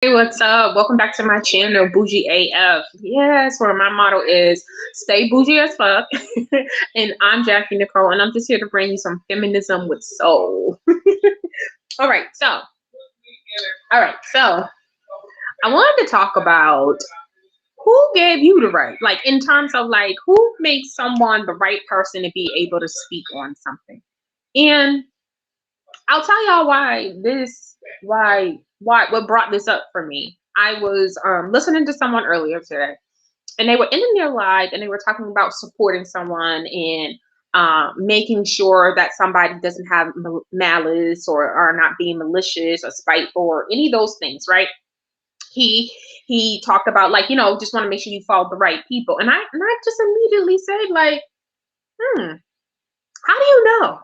Hey, what's up? Welcome back to my channel, Bougie AF. Yes, where my motto is stay bougie as fuck. And I'm Jackie Nicole, and I'm just here to bring you some feminism with soul. All right, so I wanted to talk about who gave you the right, like in terms of like who makes someone the right person to be able to speak on something. And I'll tell y'all why what brought this up for me. I was listening to someone earlier today, and they were ending their life, and they were talking about supporting someone and making sure that somebody doesn't have malice or are not being malicious or spiteful or any of those things, right? He he talked about, like, just want to make sure you follow the right people, and I just immediately said, like, how do you know?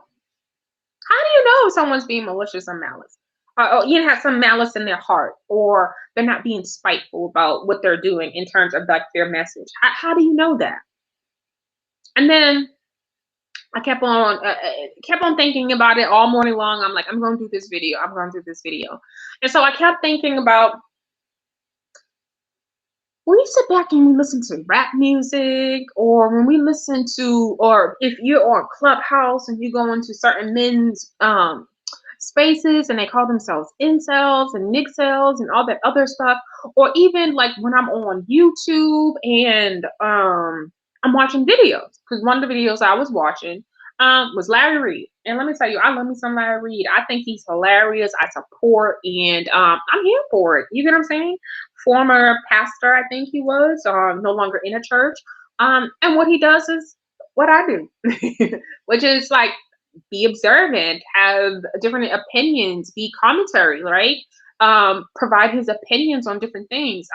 How do you know if someone's being malicious or malice? Or have some malice in their heart, or they're not being spiteful about what they're doing in terms of like their message. How do you know that? And then I kept on thinking about it all morning long. I'm like, I'm going to do this video. I'm going to do this video. And so I kept thinking about, when you sit back and we listen to rap music, or when we listen to, or if you're on Clubhouse and you go into certain men's spaces and they call themselves incels and nixels and all that other stuff, or even like when I'm on YouTube and I'm watching videos, because one of the videos I was watching was Larry Reid. And let me tell you, I love me some Larry Reid. I think he's hilarious. I support, and I'm here for it. You get what I'm saying? Former pastor, I think he was, no longer in a church. And what he does is what I do, which is like be observant, have different opinions, be commentary, right? Provide his opinions on different things.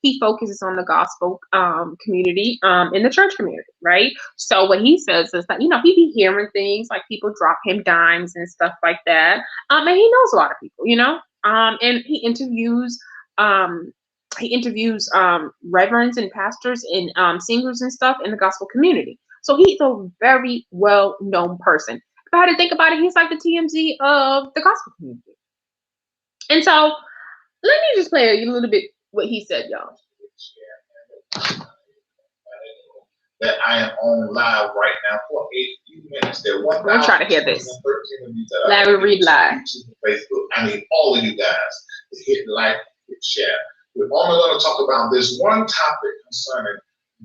He focuses on the gospel community in the church community, right? So what he says is that, he be hearing things like people drop him dimes and stuff like that. And he knows a lot of people, and he interviews reverends and pastors and singers and stuff in the gospel community. So he's a very well known person. If I had to think about it, he's like the TMZ of the gospel community. And so let me just play a little bit what he said, y'all. That I am on live right now for a few minutes. We'll try to hear this. Larry Reid live. Facebook. I need all of you guys to hit like, hit share. We're only going to talk about this one topic concerning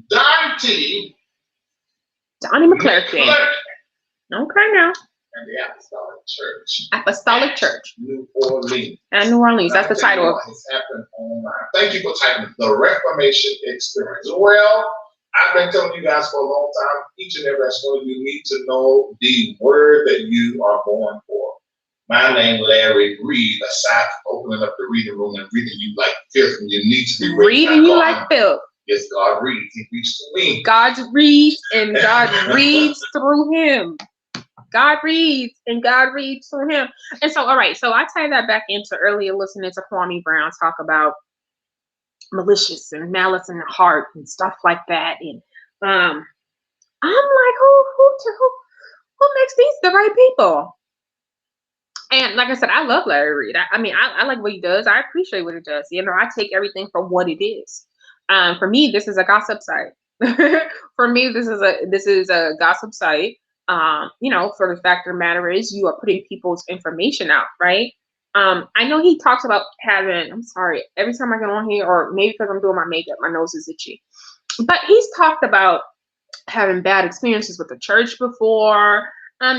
Donnie McClurkin. Okay, now. And the Apostolic Church. Apostolic Church. New Orleans. And New Orleans. That's the title of it. Happened online. Thank you for typing the Reformation Experience. Well, I've been telling you guys for a long time, each and every one of you need to know the word that you are born for. My name, Larry Reid, aside from opening up the reading room and reading you like filth, and you need to be reading you like filth. Yes, God reads. He reads through me. God reads, and God reads through him. God reads, and God reads through him. And so, all right, so I tie that back into earlier listening to Kwame Brown talk about malicious and malice in the heart and stuff like that. And I'm like, who makes these the right people? And like I said, I love Larry Reid. I like what he does. I appreciate what he does. I take everything for what it is. For me, this is a gossip site. For me, this is a gossip site. For the fact of the matter is, you are putting people's information out, right? I know he talks about having, I'm sorry, every time I get on here, or maybe because I'm doing my makeup, my nose is itchy. But he's talked about having bad experiences with the church before.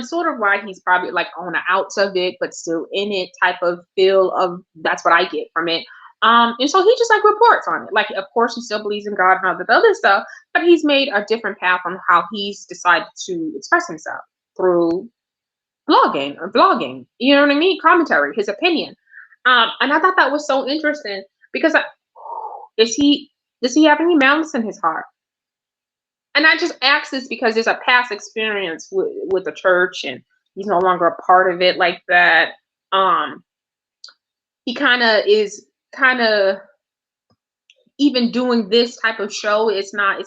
Sort of why he's probably like on the outs of it, but still in it type of feel of, that's what I get from it. And so he just like reports on it. Like, of course, he still believes in God and all that other stuff, but he's made a different path on how he's decided to express himself through blogging. You know what I mean? Commentary, his opinion. And I thought that was so interesting because does he have any malice in his heart? And I just ask this because there's a past experience with the church, and he's no longer a part of it like that. He kind of even doing this type of show. It's not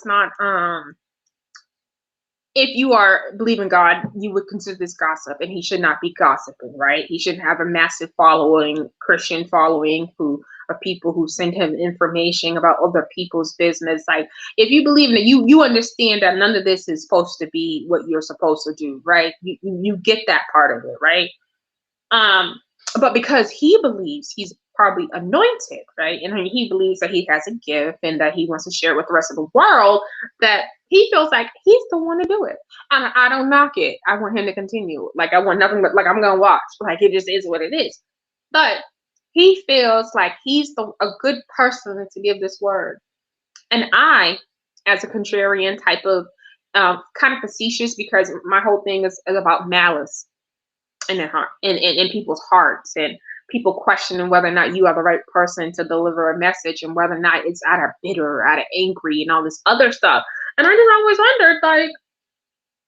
if you are believing God, you would consider this gossip, and he should not be gossiping, right? He shouldn't have a massive following, Christian following, who of people who send him information about other people's business. Like, if you believe in it, you understand that none of this is supposed to be what you're supposed to do, right? You get that part of it, right? But because he believes he's probably anointed, right? And he believes that he has a gift and that he wants to share it with the rest of the world, that he feels like he's the one to do it. And I don't knock it. I want him to continue. Like, I want nothing but, like, I'm gonna watch. Like, it just is what it is. But he feels like he's a good person to give this word. And I, as a contrarian type of kind of facetious, because my whole thing is about malice in their heart, in people's hearts, and people questioning whether or not you are the right person to deliver a message, and whether or not it's out of bitter, out of angry, and all this other stuff. And I just always wondered, like,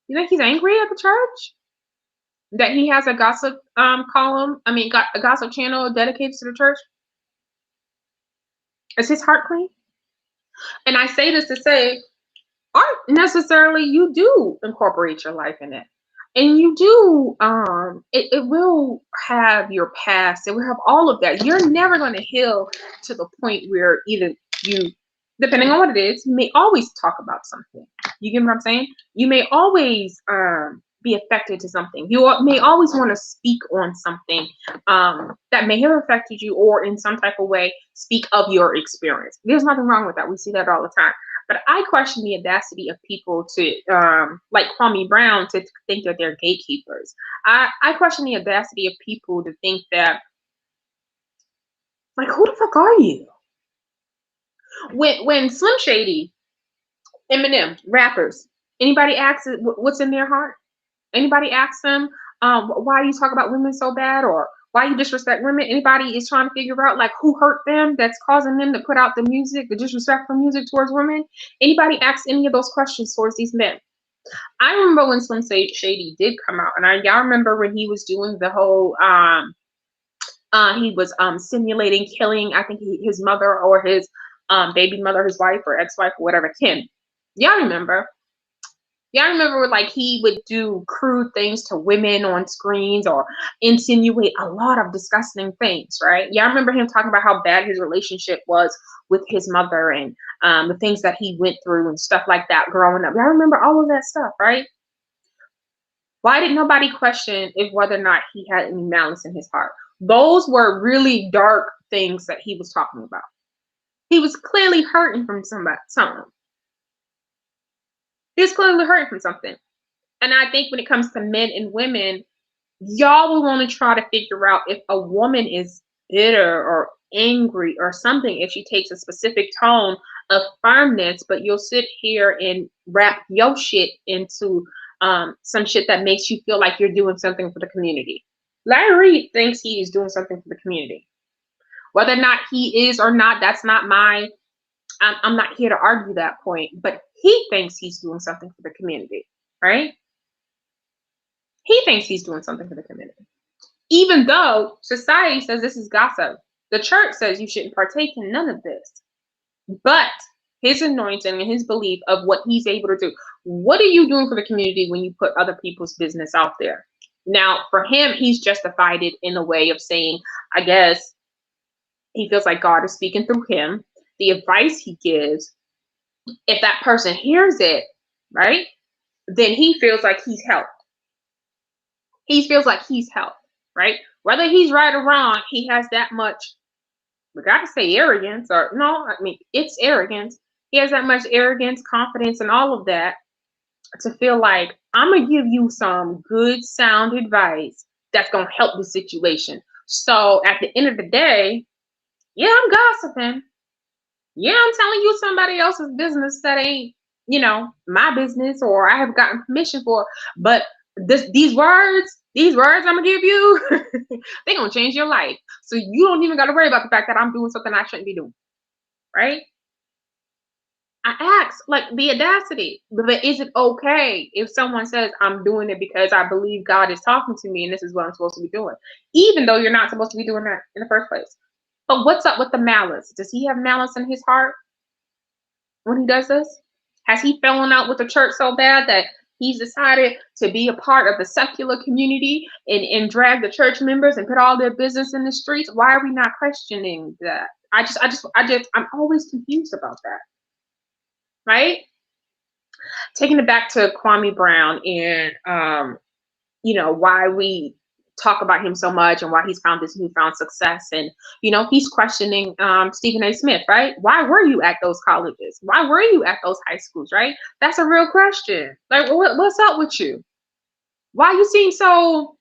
you think he's angry at the church that he has a gossip column? I mean, got a gossip channel dedicated to the church. Is his heart clean? And I say this to say, aren't necessarily you do incorporate your life in it. And you do, it will have your past, it will have all of that. You're never going to heal to the point where either you, depending on what it is, you may always talk about something. You get what I'm saying? You may always be affected to something. You may always want to speak on something that may have affected you, or in some type of way speak of your experience. There's nothing wrong with that. We see that all the time. But I question the audacity of people to, like Kwame Brown, to think that they're gatekeepers. I question the audacity of people to think that, like, who the fuck are you? When Slim Shady, Eminem, rappers, anybody asks what's in their heart? Anybody asks them, why you talk about women so bad, or why you disrespect women? Anybody is trying to figure out, like, who hurt them that's causing them to put out the music, the disrespectful music towards women? Anybody asks any of those questions towards these men? I remember when Slim Shady did come out, and y'all remember when he was doing the whole, he was simulating killing, I think his mother, or his baby mother, his wife or ex-wife or whatever, Kim. Y'all remember? Yeah, I remember, like, he would do crude things to women on screens, or insinuate a lot of disgusting things, right? Yeah, I remember him talking about how bad his relationship was with his mother, and the things that he went through and stuff like that growing up. I remember all of that stuff, right? Why did nobody question if whether or not he had any malice in his heart? Those were really dark things that he was talking about. He was clearly hurting from something. He was clearly hurting from something. And I think when it comes to men and women, y'all will want to try to figure out if a woman is bitter or angry or something, if she takes a specific tone of firmness, but you'll sit here and wrap your shit into some shit that makes you feel like you're doing something for the community. Larry Reed thinks he is doing something for the community. Whether or not he is or not, that's not my, I'm not here to argue that point, but he thinks he's doing something for the community, right? He thinks he's doing something for the community. Even though society says this is gossip, the church says you shouldn't partake in none of this. But his anointing and his belief of what he's able to do. What are you doing for the community when you put other people's business out there? Now, for him, he's justified it in a way of saying, I guess, he feels like God is speaking through him. The advice he gives, if that person hears it, right, then he feels like he's helped. He feels like he's helped, right? Whether he's right or wrong, he has that much, we gotta say arrogance, or no, I mean, it's arrogance. He has that much arrogance, confidence, and all of that to feel like, I'm gonna give you some good sound advice that's gonna help the situation. So at the end of the day, yeah, I'm gossiping. Yeah, I'm telling you somebody else's business that ain't, my business, or I have gotten permission for. But these words I'm gonna give you, they're gonna change your life. So you don't even gotta worry about the fact that I'm doing something I shouldn't be doing, right? I ask, like, the audacity. But is it okay if someone says, I'm doing it because I believe God is talking to me and this is what I'm supposed to be doing, even though you're not supposed to be doing that in the first place? But what's up with the malice? Does he have malice in his heart when he does this? Has he fallen out with the church so bad that he's decided to be a part of the secular community and drag the church members and put all their business in the streets? Why are we not questioning that? I'm always confused about that, right? Taking it back to Kwame Brown and why we talk about him so much and why he's found this newfound success. And he's questioning Stephen A. Smith, right? Why were you at those colleges? Why were you at those high schools, right? That's a real question. Like, what's up with you? Why you seem so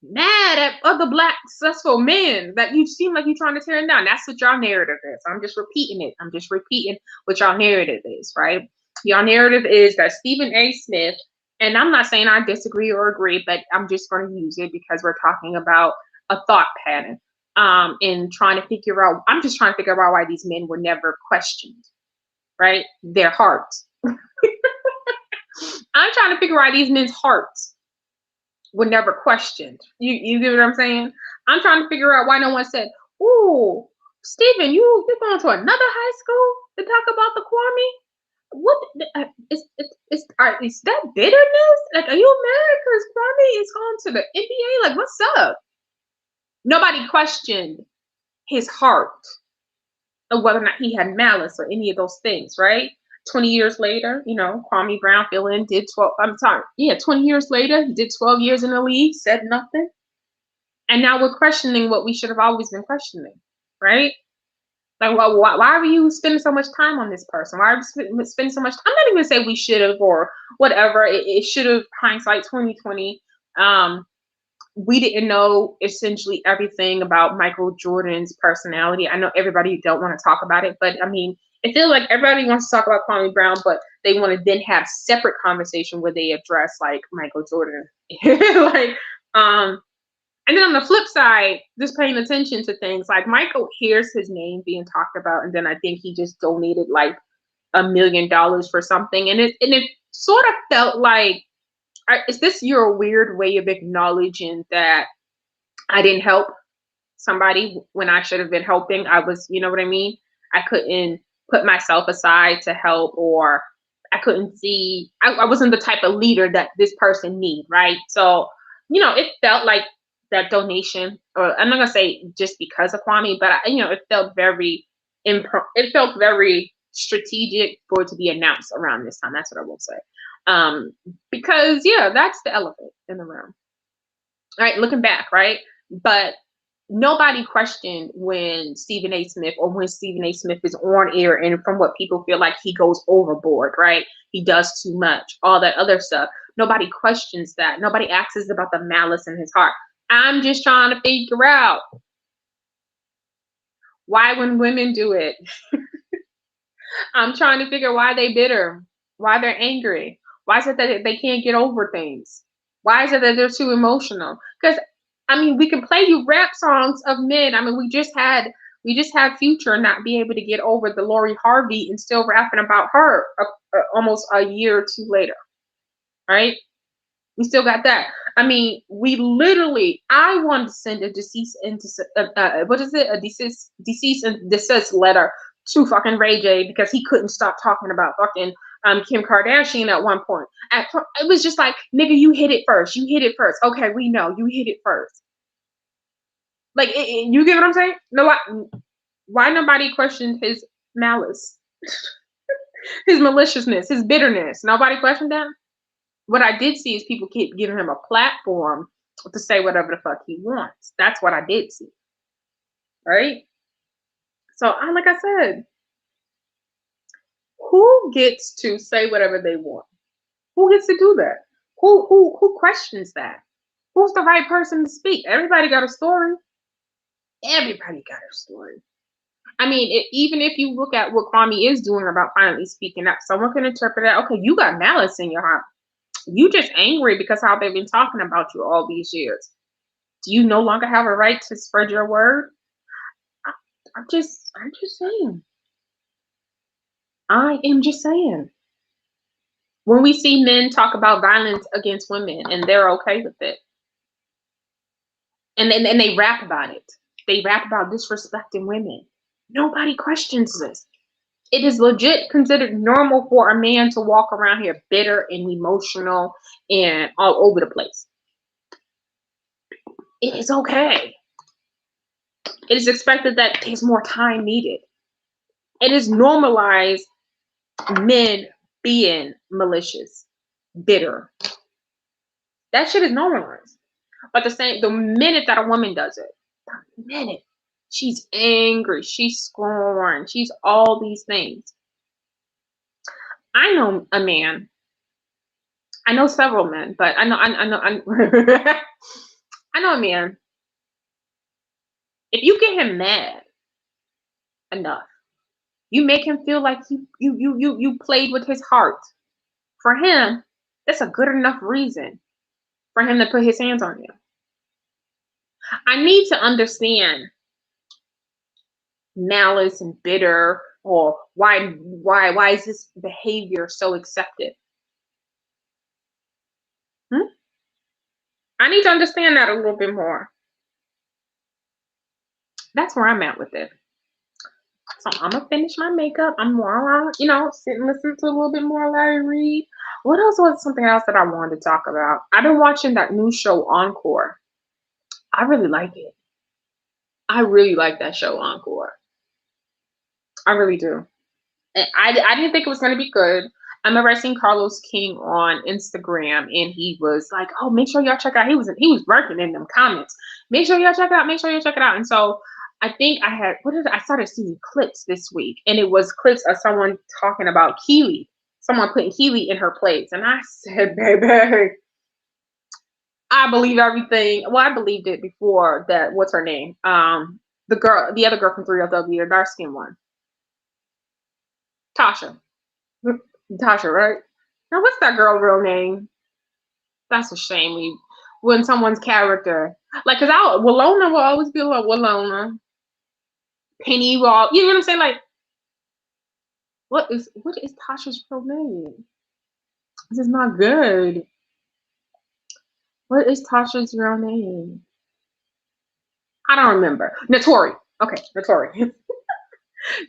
mad at other black successful men that you seem like you're trying to tear them down? That's what y'all narrative is. I'm just repeating it. I'm just repeating what y'all narrative is, right? Y'all narrative is that Stephen A. Smith, and I'm not saying I disagree or agree, but I'm just going to use it because we're talking about a thought pattern. And trying to figure out, I'm just trying to figure out why these men were never questioned, right? Their hearts. I'm trying to figure out these men's hearts were never questioned. You get what I'm saying? I'm trying to figure out why no one said, "Ooh, Stephen, you're going to another high school to talk about the Kwame? What is that bitterness? Like, are you mad because Kwame is going to the NBA? Like, what's up?" Nobody questioned his heart of whether or not he had malice or any of those things, right? 20 years later, Kwame Brown did 12. I'm sorry, yeah, 20 years later, he did 12 years in the league, said nothing, and now we're questioning what we should have always been questioning, right? Like, well, why are you spending so much time on this person? Why are you spending so much time? I'm not even gonna say we should have or whatever. It should have, hindsight 2020. We didn't know essentially everything about Michael Jordan's personality. I know everybody don't want to talk about it, but I mean, it feels like everybody wants to talk about Kwame Brown, but they want to then have separate conversation where they address like Michael Jordan. like, and then on the flip side, just paying attention to things like Michael hears his name being talked about, and then I think he just donated like $1 million for something, and it sort of felt like, is this your weird way of acknowledging that I didn't help somebody when I should have been helping? I was, you know what I mean? I couldn't put myself aside to help, or I couldn't see, I wasn't the type of leader that this person need, right? So, it felt like that donation, or I'm not gonna say just because of Kwame, but it felt very it felt very strategic for it to be announced around this time. That's what I will say. Because yeah, that's the elephant in the room. All right, looking back, right? But nobody questioned when Stephen A. Smith, or when Stephen A. Smith is on air, and from what people feel like he goes overboard, right? He does too much, all that other stuff. Nobody questions that. Nobody asks about the malice in his heart. I'm just trying to figure out why when women do it. I'm trying to figure why they bitter, why they're angry. Why is it that they can't get over things? Why is it that they're too emotional? Because I mean, we can play you rap songs of men. I mean, we just had Future not be able to get over the Lori Harvey and still rapping about her almost a year or two later, right? We still got that. I mean, we literally, I wanted to send a deceased and what is it? A deceased and desist letter to fucking Ray J because he couldn't stop talking about fucking Kim Kardashian at one point. It was just like, nigga, you hit it first. You hit it first. Okay, we know you hit it first. Like, you get what I'm saying? No, why nobody questioned his malice, his maliciousness, his bitterness? Nobody questioned that. What I did see is people keep giving him a platform to say whatever the fuck he wants. That's what I did see. Right? So like I said, who gets to say whatever they want? Who gets to do that? Who questions that? Who's the right person to speak? Everybody got a story. Everybody got a story. I mean, even if you look at what Kwame is doing about finally speaking up, someone can interpret that, okay, you got malice in your heart. You just angry because how they've been talking about you all these years. Do you no longer have a right to spread your word? I'm just saying. I am just saying. When we see men talk about violence against women and they're okay with it, and they rap about it, they rap about disrespecting women. Nobody questions this. It is legit considered normal for a man to walk around here bitter and emotional and all over the place. It is okay. It is expected that there's more time needed. It is normalized men being malicious, bitter. That shit is normalized. But the minute that a woman does it, the minute she's angry, she's scorned, she's all these things. I know a man. I know several men, but I know I know a man. If you get him mad enough, you make him feel like you played with his heart. For him, that's a good enough reason for him to put his hands on you. I need to understand malice and bitter, or why is this behavior so accepted? I need to understand that a little bit more. That's where I'm at with it. So I'm gonna finish my makeup. I'm more, sit and listen to a little bit more Larry Reid. What else was something else that I wanted to talk about? I've been watching that new show Encore. I really like it. I really like that show Encore. I really do. And I didn't think it was gonna be good. I remember I seen Carlos King on Instagram, and he was like, "Oh, make sure y'all check out." He was working in them comments. Make sure y'all check it out. Make sure you check it out. And so I think I started seeing clips this week, and it was clips of someone talking about Keely, someone putting Keely in her place, and I said, "Baby, I believe everything." Well, I believed it before that. What's her name? The other girl from 3LW, the dark skin one, Tasha. Tasha, right? Now, what's that girl real name? That's a shame when someone's character, like, cause Walona will always be like Walona. Penny will, you know what I'm saying? Like, what is Tasha's real name? This is not good. What is Tasha's real name? I don't remember. Notori. Okay, Notori.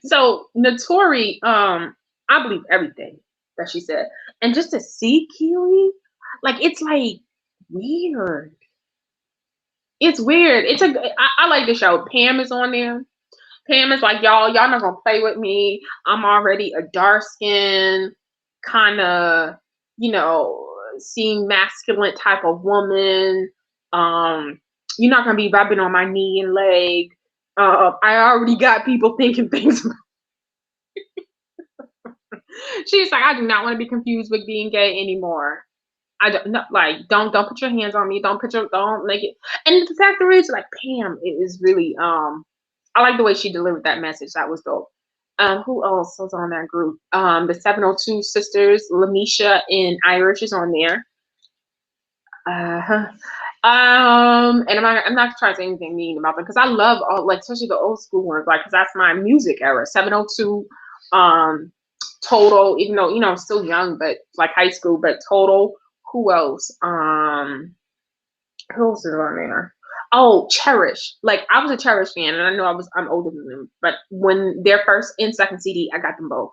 So Notori, I believe everything that she said, and just to see Keely, like, it's like weird. It's weird. I like the show. Pam is on there. Pam is like, y'all not gonna play with me. I'm already a dark skin, kind of, seeing masculine type of woman. You're not gonna be rubbing on my knee and leg. I already got people thinking things. She's like, I do not want to be confused with being gay anymore. I don't put your hands on me. Don't make it. And the fact is, like, Pam is really I like the way she delivered that message. That was dope. Who else was on that group? The 702 sisters, Lamisha and Irish is on there. And I'm not trying to say anything mean about them, because I love all, like, especially the old school ones, like, because that's my music era. 702, Total, even though I'm still young, but like high school, but Total. Who else? Who else is on there? Oh, Cherish. Like, I was a Cherish fan, and I know I'm older than them, but when their first and second CD, I got them both.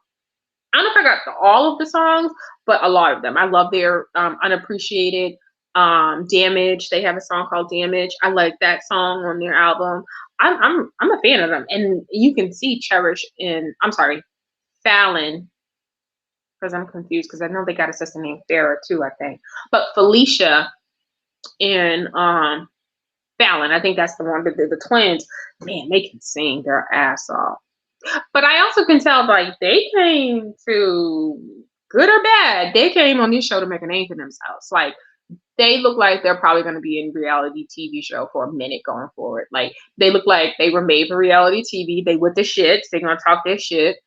I don't know if I got all of the songs, but a lot of them. I love their Unappreciated, Damage. They have a song called Damage. I like that song on their album. I'm a fan of them, and you can see Cherish Fallon, because I'm confused, because I know they got a sister named Farrah too, I think. But Felicia and Fallon, I think that's the one. The twins, man, they can sing their ass off. But I also can tell, like, they came to, good or bad, they came on this show to make a name for themselves. Like, they look like they're probably going to be in reality TV show for a minute going forward. Like, they look like they were made for reality TV. They with the shits. They're going to talk their shit.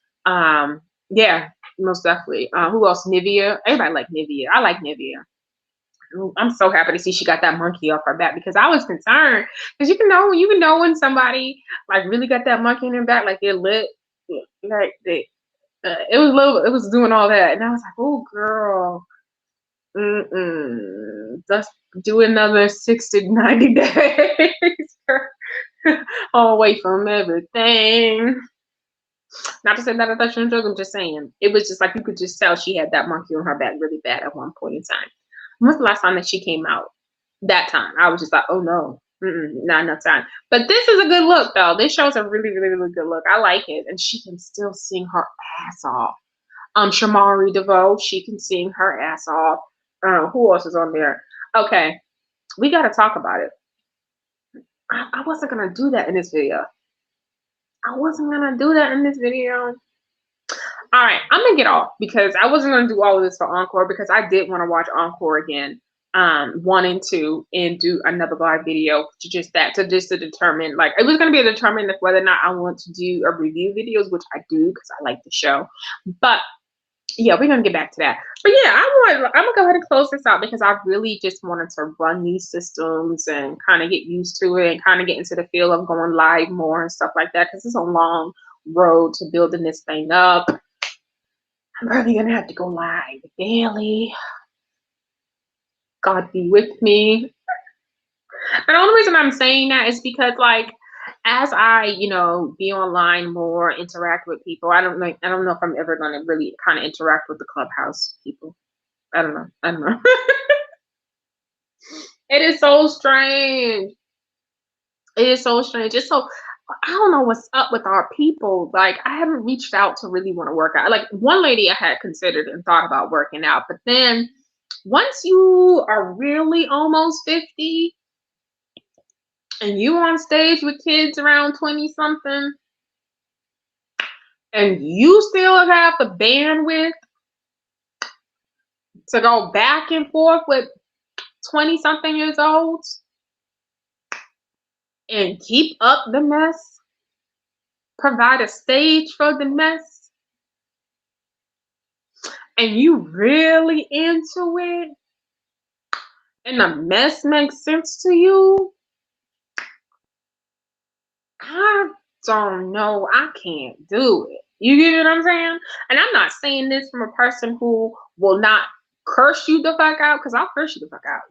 Yeah, most definitely. Who else? Nivea. Everybody like Nivea. I like Nivea. I'm so happy to see she got that monkey off her back, because I was concerned, because you can know when somebody, like, really got that monkey in their back, like they're lit, like it was doing all that, and I was like, oh girl, just do another 60 to 90 days away from everything. Not to say that I thought she was joking, I'm just saying it was just like, you could just tell she had that monkey on her back really bad at one point in time. When's the last time that she came out? That time I was just like, oh no, Not enough time. But this is a good look, though. This shows a really, really, really good look. I like it, and she can still sing her ass off. Shamari DeVoe, she can sing her ass off. Who else is on there? Okay, we got to talk about it. I wasn't gonna do that in this video. I wasn't gonna do that in this video. All right, I'm gonna get off because I wasn't gonna do all of this for Encore because I did want to watch Encore again, 1 and 2, and do another live video to just to determine, like, it was gonna be a determine if whether or not I want to do a review videos, which I do because I like the show. But yeah, we're gonna get back to that. But yeah, I'm gonna go ahead and close this out because I really just wanted to run these systems and kind of get used to it and kind of get into the feel of going live more and stuff like that because it's a long road to building this thing up. I'm probably gonna have to go live daily. God be with me. And the only reason I'm saying that is because, like, as I, be online more, interact with people, I don't know if I'm ever gonna really kind of interact with the Clubhouse people. I don't know. It is so strange. It is so strange. It's so, I don't know what's up with our people. Like, I haven't reached out to really want to work out. Like, one lady I had considered and thought about working out, but then once you are really almost 50 and you on stage with kids around 20 something and you still have the bandwidth to go back and forth with 20 something years olds and keep up the mess, provide a stage for the mess, and you really into it, and the mess makes sense to you, I don't know. I can't do it. You get what I'm saying? And I'm not saying this from a person who will not curse you the fuck out, because I'll curse you the fuck out.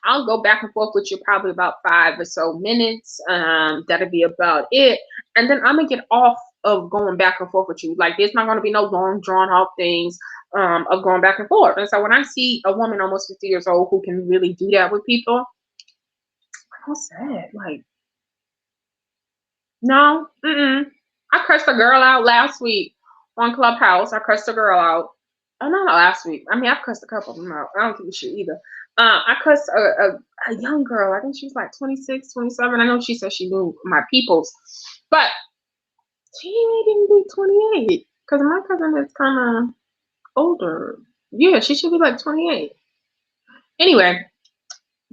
I'll go back and forth with you probably about 5 or so minutes. That'll be about it. And then I'm gonna get off of going back and forth with you. Like, there's not gonna be no long drawn out things of going back and forth. And so when I see a woman almost 50 years old who can really do that with people, I'm sad. Like, no, I cursed a girl out last week on Clubhouse. I cursed a girl out. Oh, not last week. I mean, I've cursed a couple of them out. I don't give a shit either. I cursed a young girl. I think she was like 26, 27. I know she said she knew my peoples, but she didn't be 28 because my cousin is kind of older. Yeah, she should be like 28. Anyway,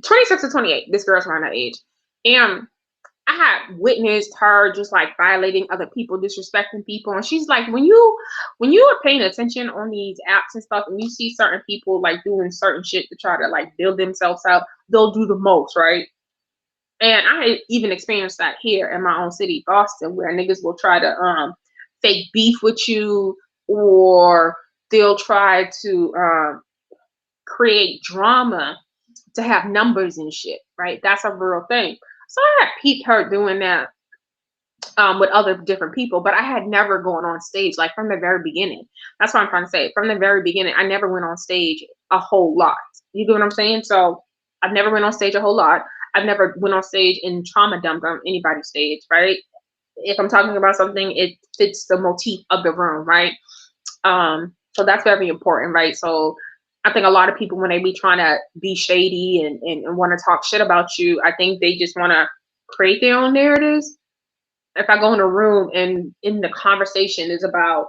26 to 28. This girl's around that age. And I had witnessed her just like violating other people, disrespecting people. And she's like, when you are paying attention on these apps and stuff, and you see certain people like doing certain shit to try to like build themselves up, they'll do the most, right? And I even experienced that here in my own city, Boston, where niggas will try to fake beef with you, or they'll try to create drama to have numbers and shit, right? That's a real thing. So I had peeped her doing that with other different people, but I had never gone on stage, like, from the very beginning. That's what I'm trying to say. From the very beginning, I never went on stage a whole lot. You get what I'm saying? So I've never went on stage a whole lot. I've never went on stage and trauma dumped on anybody's stage, right? If I'm talking about something, it fits the motif of the room, right? So that's very important, right? So I think a lot of people, when they be trying to be shady and want to talk shit about you, I think they just want to create their own narratives. If I go in a room and in the conversation is about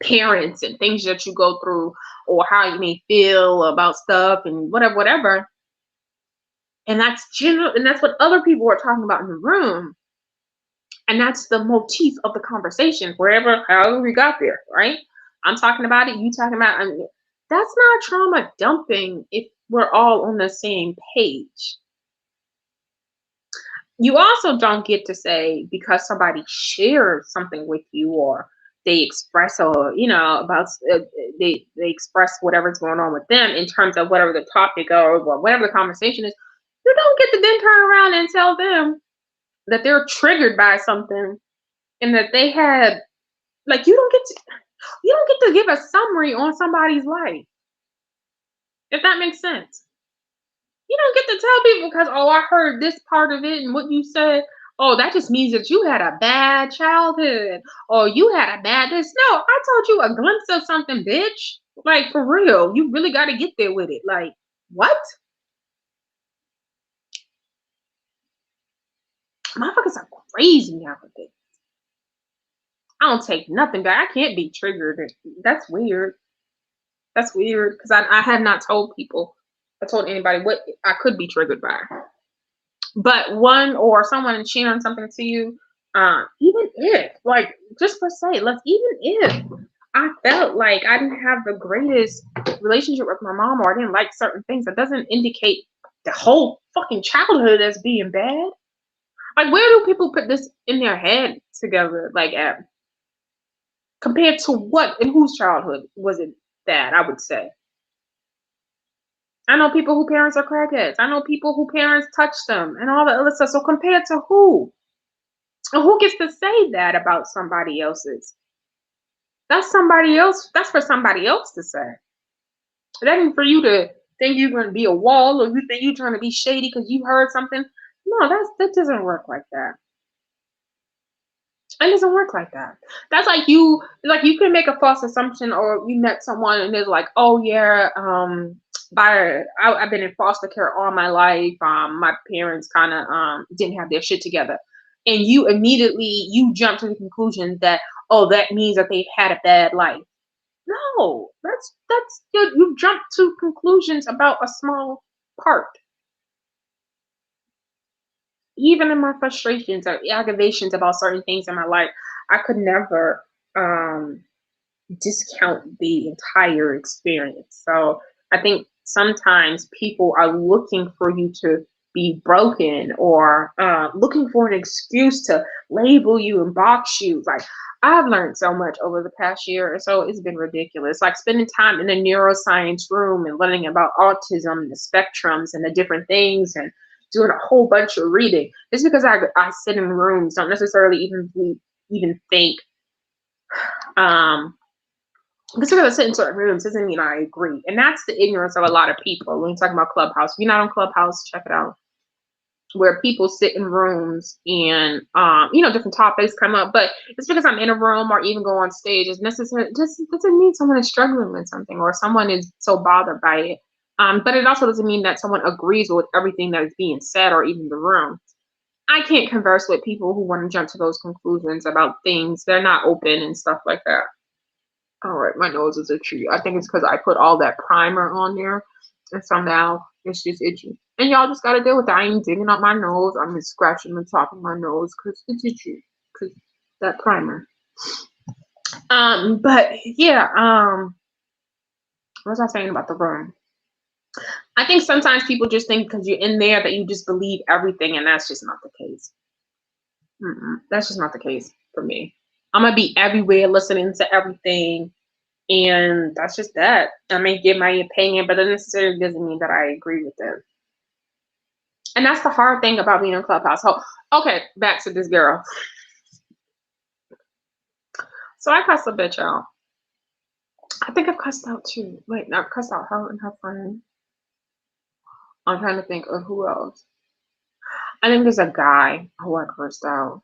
parents and things that you go through, or how you may feel about stuff and whatever, and that's general, and that's what other people are talking about in the room, and that's the motif of the conversation, however we got there, right? I'm talking about it, you talking about it. That's not trauma dumping if we're all on the same page. You also don't get to say, because somebody shares something with you, or they express, or about they express whatever's going on with them in terms of whatever the topic or whatever the conversation is, you don't get to then turn around and tell them that they're triggered by something, and that they had, like, you don't get to give a summary on somebody's life, if that makes sense. You don't get to tell people because, oh, I heard this part of it and what you said. Oh, that just means that you had a bad childhood. Or you had a bad this. No, I told you a glimpse of something, bitch. Like, for real. You really got to get there with it. Like, what? Motherfuckers are crazy nowadays. I don't take nothing back. I can't be triggered. That's weird. That's weird because I have not told people. I told anybody what I could be triggered by. But one or someone sharing something to you, even if, like, just for say, let's even if I felt like I didn't have the greatest relationship with my mom or I didn't like certain things, that doesn't indicate the whole fucking childhood as being bad. Like, where do people put this in their head together? Like, compared to what in whose childhood was it bad? I would say. I know people whose parents are crackheads. I know people whose parents touched them and all the other stuff. So compared to who? And who gets to say that about somebody else's? That's somebody else. That's for somebody else to say. That ain't for you to think you're going to be a wall or you think you're trying to be shady because you heard something. No, that doesn't work like that. It doesn't work like that. That's like you can make a false assumption or you met someone and they're like, oh yeah, I've been in foster care all my life. My parents kind of didn't have their shit together, and you immediately you jump to the conclusion that oh that means that they've had a bad life. No, that's you jump to conclusions about a small part. Even in my frustrations or aggravations about certain things in my life, I could never um, discount the entire experience. So I think sometimes people are looking for you to be broken or looking for an excuse to label you and box you. Like, I've learned so much over the past year or so, it's been ridiculous. Like spending time in a neuroscience room and learning about autism and the spectrums and the different things and doing a whole bunch of reading. Just because I sit in rooms, don't necessarily even think um just because I sit in certain rooms doesn't mean I agree. And that's the ignorance of a lot of people. When you talk about Clubhouse, if you're not on Clubhouse, check it out. Where people sit in rooms and different topics come up. But it's because I'm in a room or even go on stage is necessary. Just doesn't mean someone is struggling with something or someone is so bothered by it. But it also doesn't mean that someone agrees with everything that is being said or even the room. I can't converse with people who want to jump to those conclusions about things. They're not open and stuff like that. All right, my nose is itchy. I think it's because I put all that primer on there, and so now it's just itchy. And y'all just gotta deal with that. I ain't digging up my nose. I'm just scratching the top of my nose because it's itchy. Because that primer. But yeah. What was I saying about the room? I think sometimes people just think because you're in there that you just believe everything, and that's just not the case. That's just not the case for me. I'm gonna be everywhere listening to everything. And that's just that. I may give my opinion, but it necessarily doesn't mean that I agree with it. And that's the hard thing about being on Clubhouse. So, okay, back to this girl. So I cussed a bitch out. I think I've cussed out too. Wait, I've cussed out her and her friend. I'm trying to think of who else. I think there's a guy who I cursed out.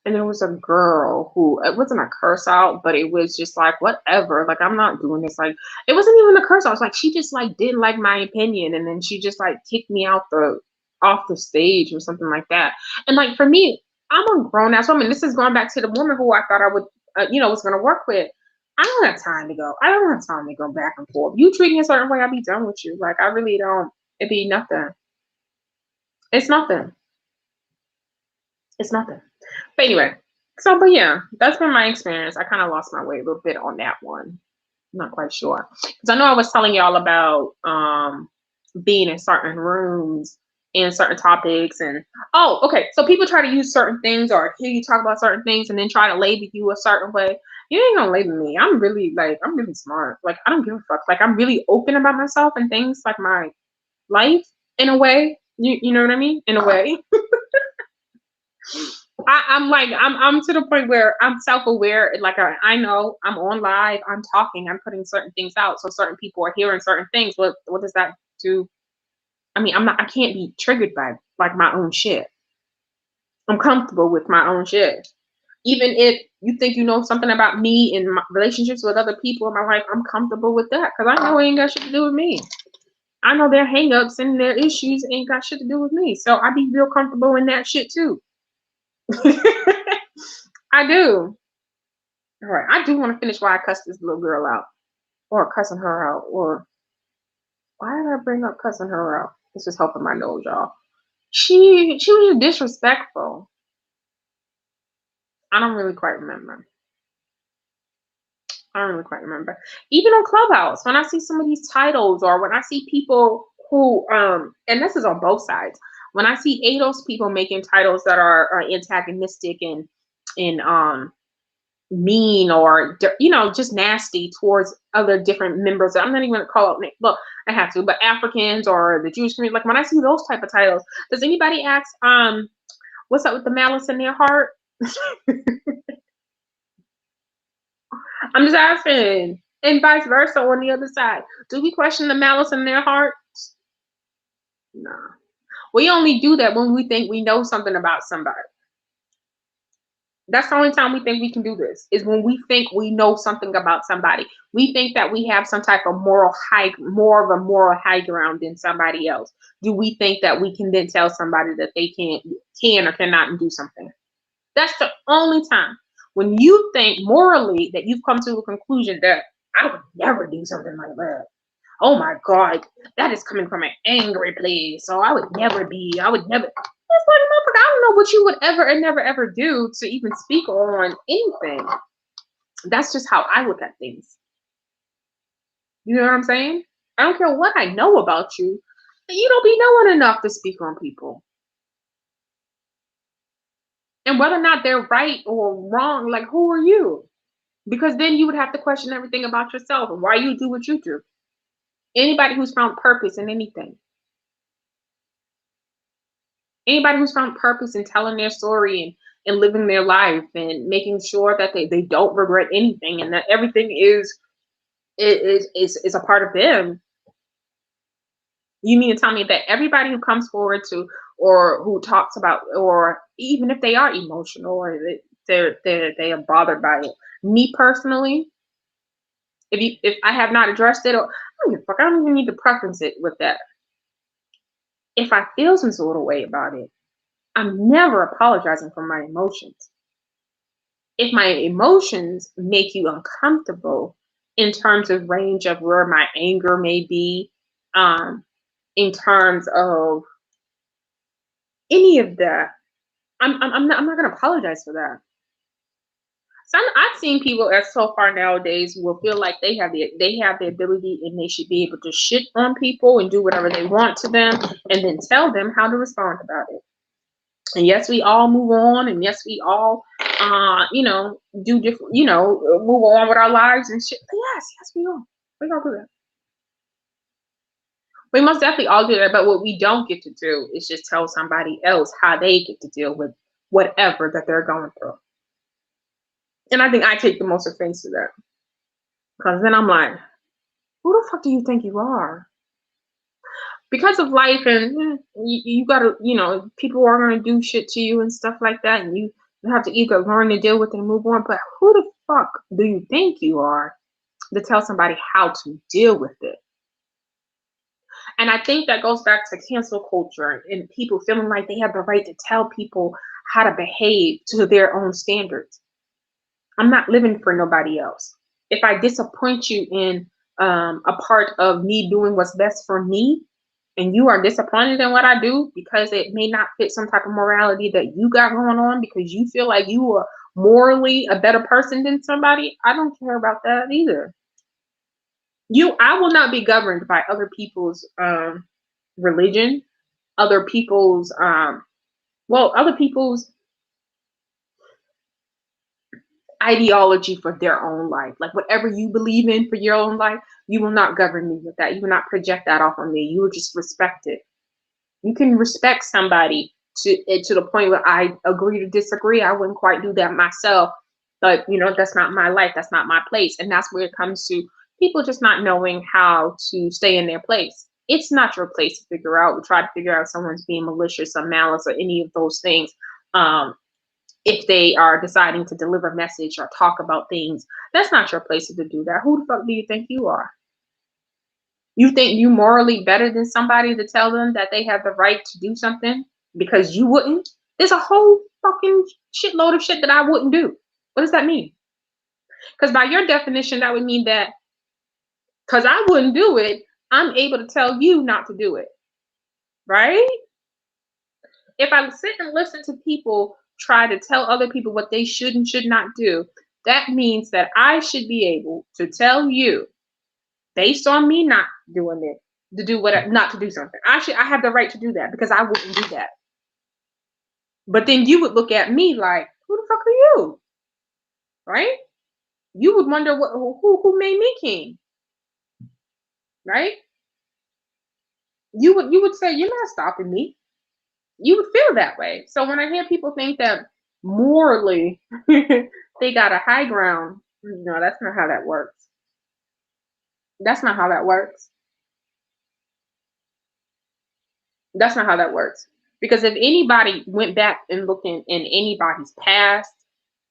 And there was a girl who it wasn't a curse out, but it was just like whatever. Like I'm not doing this. Like it wasn't even a curse. I was like she just like didn't like my opinion, and then she just like kicked me out the off the stage or something like that. And like for me, I'm a grown ass woman. This is going back to the woman who I thought I would, was going to work with. I don't have time to go. I don't have time to go back and forth. You treat me a certain way, I'll be done with you. Like I really don't. It'd be nothing. It's nothing. It's nothing. But anyway, but yeah, that's been my experience. I kind of lost my way a little bit on that one. I'm not quite sure. Because I know I was telling y'all about being in certain rooms and certain topics and okay. So people try to use certain things or hear you talk about certain things and then try to label you a certain way. You ain't gonna label me. I'm really smart. Like I don't give a fuck. Like I'm really open about myself and things like my life in a way. You know what I mean? In a way. I'm to the point where I'm self-aware. Like I know I'm on live, I'm talking, I'm putting certain things out. So certain people are hearing certain things. What does that do? I mean, I can't be triggered by like my own shit. I'm comfortable with my own shit. Even if you think you know something about me and my relationships with other people in my life, I'm comfortable with that because I know it ain't got shit to do with me. I know their hangups and their issues ain't got shit to do with me. So I be real comfortable in that shit too. I do. All right. I do want to finish why I cussed this little girl out or cussing her out or why did I bring up cussing her out? This is helping my nose, y'all. She was just disrespectful. I don't really quite remember. I don't really quite remember. Even on Clubhouse, when I see some of these titles or when I see people who and this is on both sides, when I see ADOS people making titles that are antagonistic and mean or just nasty towards other different members. I'm not even gonna call out names. Well, I have to, but Africans or the Jewish community, like when I see those type of titles, does anybody ask what's up with the malice in their heart? I'm just asking. And vice versa on the other side. Do we question the malice in their hearts? Nah. We only do that when we think we know something about somebody. That's the only time we think we can do this, is when we think we know something about somebody. We think that we have some type of more of a moral high ground than somebody else. Do we think that we can then tell somebody that they can or cannot do something? That's the only time when you think morally that you've come to a conclusion that I would never do something like that. Oh my God, that is coming from an angry place. So I would never. It's like, motherfucker, I don't know what you would ever and never ever do to even speak on anything. That's just how I look at things. You know what I'm saying? I don't care what I know about you. You don't be knowing enough to speak on people. And whether or not they're right or wrong, like, who are you? Because then you would have to question everything about yourself and why you do what you do. Anybody who's found purpose in anything, anybody who's found purpose in telling their story and living their life and making sure that they don't regret anything and that everything is a part of them. You mean to tell me that everybody who comes forward to or who talks about, or even if they are emotional or they are bothered by it, me personally, if I have not addressed it, or I don't even need to preference it with that. If I feel some sort of way about it, I'm never apologizing for my emotions. If my emotions make you uncomfortable in terms of range of where my anger may be, in terms of any of that, I'm not gonna apologize for that. I've seen people as so far nowadays will feel like they have the ability and they should be able to shit on people and do whatever they want to them and then tell them how to respond about it. And yes, we all move on, and yes, we all do different, move on with our lives and shit. But yes, we all do that. We most definitely all do that, but what we don't get to do is just tell somebody else how they get to deal with whatever that they're going through. And I think I take the most offense to that. Because then I'm like, who the fuck do you think you are? Because of life and you gotta, people are gonna do shit to you and stuff like that, and you have to either learn to deal with it and move on. But who the fuck do you think you are to tell somebody how to deal with it? And I think that goes back to cancel culture and people feeling like they have the right to tell people how to behave to their own standards. I'm not living for nobody else. If I disappoint you in a part of me doing what's best for me, and you are disappointed in what I do because it may not fit some type of morality that you got going on because you feel like you are morally a better person than somebody, I don't care about that either. I will not be governed by other people's religion, other people's other people's ideology for their own life. Like whatever you believe in for your own life, you will not govern me with that. You will not project that off on me. You will just respect it. You can respect somebody to the point where I agree to disagree. I wouldn't quite do that myself, but that's not my life. That's not my place. And that's where it comes to people just not knowing how to stay in their place. it's not your place to figure out or try to figure out if someone's being malicious or malice or any of those things. If they are deciding to deliver a message or talk about things, that's not your place to do that. Who the fuck do you think you are? You think you morally better than somebody to tell them that they have the right to do something because you wouldn't? There's a whole fucking shitload of shit that I wouldn't do. What does that mean? Because by your definition, that would mean that because I wouldn't do it, I'm able to tell you not to do it. Right? If I sit and listen to people try to tell other people what they should and should not do, that means that I should be able to tell you, based on me not doing it, to do what not to do something. I have the right to do that because I wouldn't do that. But then you would look at me like, who the fuck are you? Right? You would wonder who made me king. Right? You would say, you're not stopping me. You would feel that way. So when I hear people think that morally they got a high ground, no, that's not how that works. That's not how that works. That's not how that works. Because if anybody went back and looked in anybody's past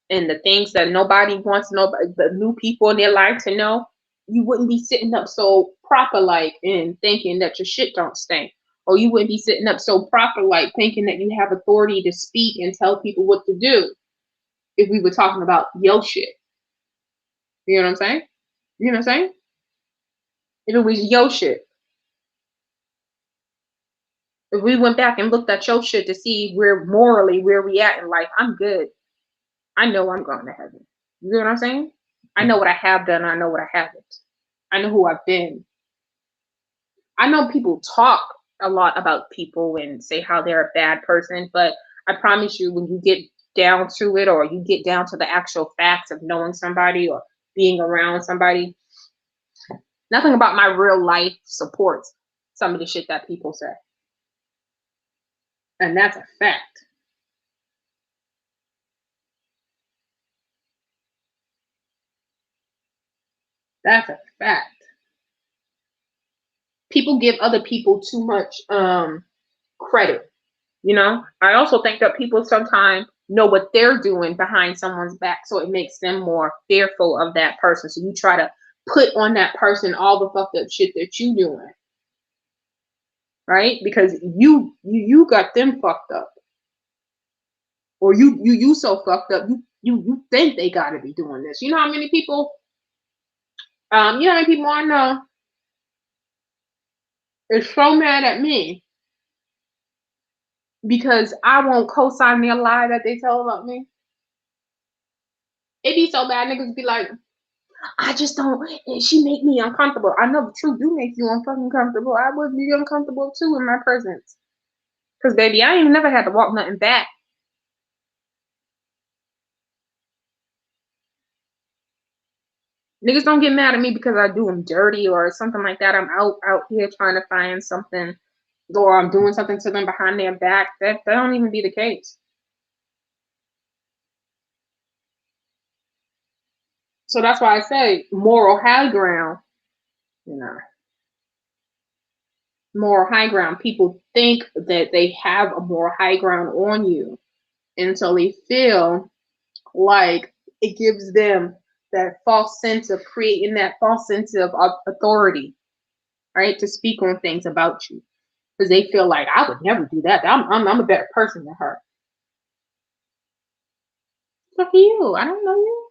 and the things that nobody wants to know, the new people in their life to know, you wouldn't be sitting up so proper like and thinking that your shit don't stink. Or you wouldn't be sitting up so proper like thinking that you have authority to speak and tell people what to do if we were talking about your shit. You know what I'm saying? You know what I'm saying? If it was your shit. If we went back and looked at your shit to see where morally where we at in life, I'm good. I know I'm going to heaven. You know what I'm saying? I know what I have done. I know what I haven't. I know who I've been. I know people talk a lot about people and say how they're a bad person, but I promise you, when you get down to it, or you get down to the actual facts of knowing somebody or being around somebody, nothing about my real life supports some of the shit that people say. And that's a fact. That's a fact. People give other people too much credit. You know, I also think that people sometimes know what they're doing behind someone's back, so it makes them more fearful of that person. So you try to put on that person all the fucked up shit that you doing, right? Because you got them fucked up, or you so fucked up. You think they got to be doing this. You know how many people? You know how many people I know is so mad at me because I won't co-sign their lie that they tell about me. It be so bad, niggas be like, I just don't, she make me uncomfortable. I know the truth do make you unfucking comfortable. I would be uncomfortable too in my presence. Cause baby, I ain't never had to walk nothing back. Niggas don't get mad at me because I do them dirty or something like that. I'm out here trying to find something, or I'm doing something to them behind their back. That don't even be the case. So that's why I say moral high ground. You know, moral high ground. People think that they have a moral high ground on you, and so they feel like it gives them that false sense of creating that false sense of authority, right? To speak on things about you because they feel like I would never do that. I'm a better person than her. Fuck you. I don't know you.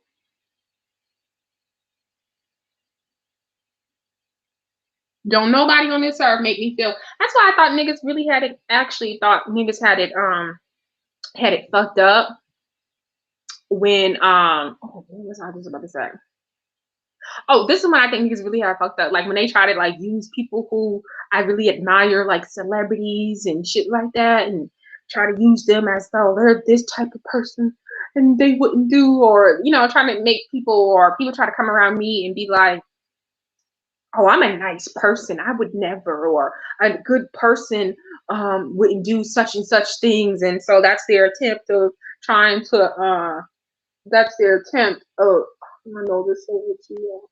Don't nobody on this earth make me feel. That's why I thought niggas really had it. Actually, thought niggas had it fucked up when oh, what was I just about to say? Oh, this is when I think niggas really have fucked up. Like when they try to like use people who I really admire, like celebrities and shit like that, and try to use them as though they're this type of person and they wouldn't do, or you know, trying to make people or people try to come around me and be like, oh, I'm a nice person. I would never, or a good person wouldn't do such and such things. And so that's their attempt of trying to that's their attempt of I know this over to you.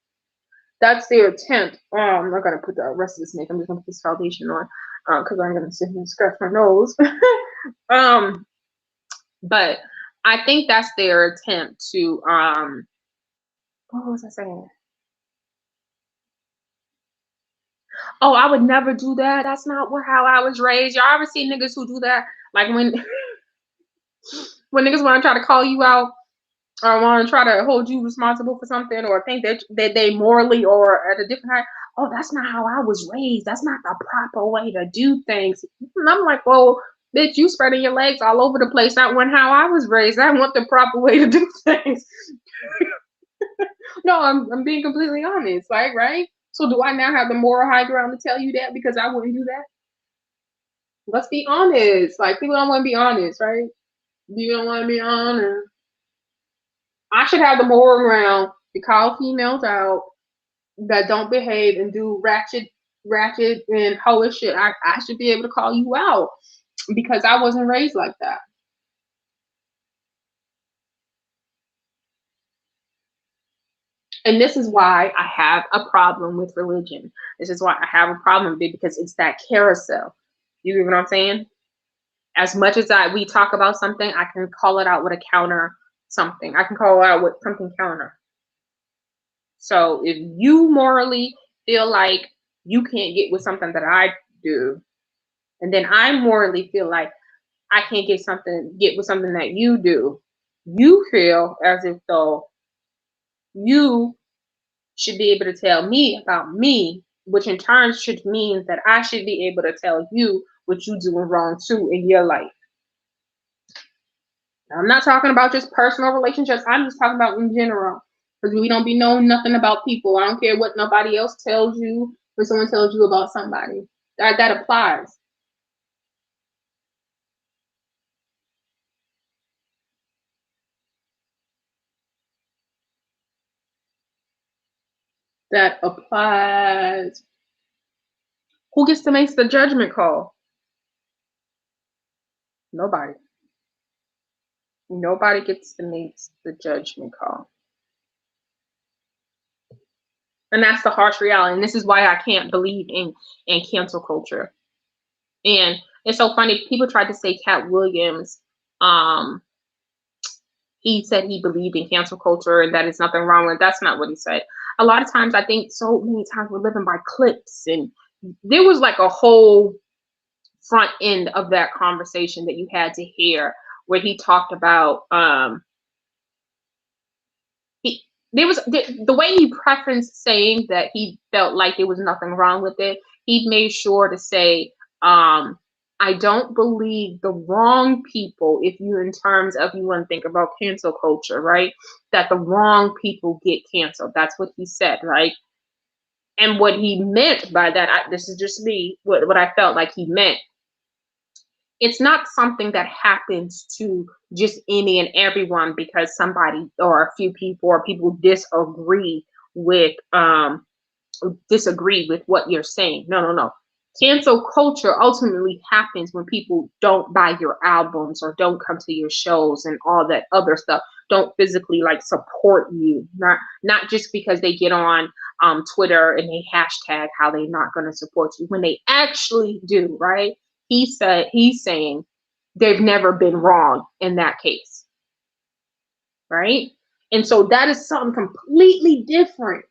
That's their attempt. I'm not gonna put the rest of this makeup. I'm just gonna put this foundation on, because I'm gonna sit here and scratch my nose. um, but I think that's their attempt to what was I saying? Oh, I would never do that. That's not how I was raised. Y'all ever see niggas who do that? Like when when niggas want to try to call you out or want to try to hold you responsible for something or think that they morally or at a different height. Oh, that's not how I was raised. That's not the proper way to do things. And I'm like, well, bitch, you spreading your legs all over the place. That wasn't how I was raised. I want the proper way to do things. No, I'm being completely honest. Like, right? So do I now have the moral high ground to tell you that because I wouldn't do that? Let's be honest. Like, people don't want to be honest, right? You don't want to be honest. I should have the moral ground to call females out that don't behave and do ratchet and hoish shit. I should be able to call you out because I wasn't raised like that. And this is why I have a problem with religion. This is why I have a problem with it because it's that carousel. You get what I'm saying? As much as we talk about something, I can call it out with a counter something. I can call it out with something counter. So if you morally feel like you can't get with something that I do, and then I morally feel like I can't get with something that you do, you feel as if though you should be able to tell me about me, which in turn should mean that I should be able to tell you what you doing wrong too in your life. Now, I'm not talking about just personal relationships. I'm just talking about in general. Because we don't be knowing nothing about people. I don't care what nobody else tells you when someone tells you about somebody. That applies. That applies. Who gets to make the judgment call? Nobody. Nobody gets to make the judgment call. And that's the harsh reality. And this is why I can't believe in cancel culture. And it's so funny. People tried to say Cat Williams, he said he believed in cancel culture and that is nothing wrong with it. That's not what he said. A lot of times, I think so many times we're living by clips. And there was like a whole front end of that conversation that you had to hear where he talked about there was the way he preferenced saying that he felt like there was nothing wrong with it. He made sure to say, I don't believe the wrong people, if you in terms of you want to think about cancel culture, right? That the wrong people get canceled. That's what he said, right? And what he meant by that, this is just me, what I felt like he meant, it's not something that happens to just any and everyone because somebody or a few people or people disagree with what you're saying. No. Cancel culture ultimately happens when people don't buy your albums or don't come to your shows and all that other stuff. Don't physically like support you. Not just because they get on Twitter and they hashtag how they're not going to support you when they actually do, right? He's saying they've never been wrong in that case, right? And so that is something completely different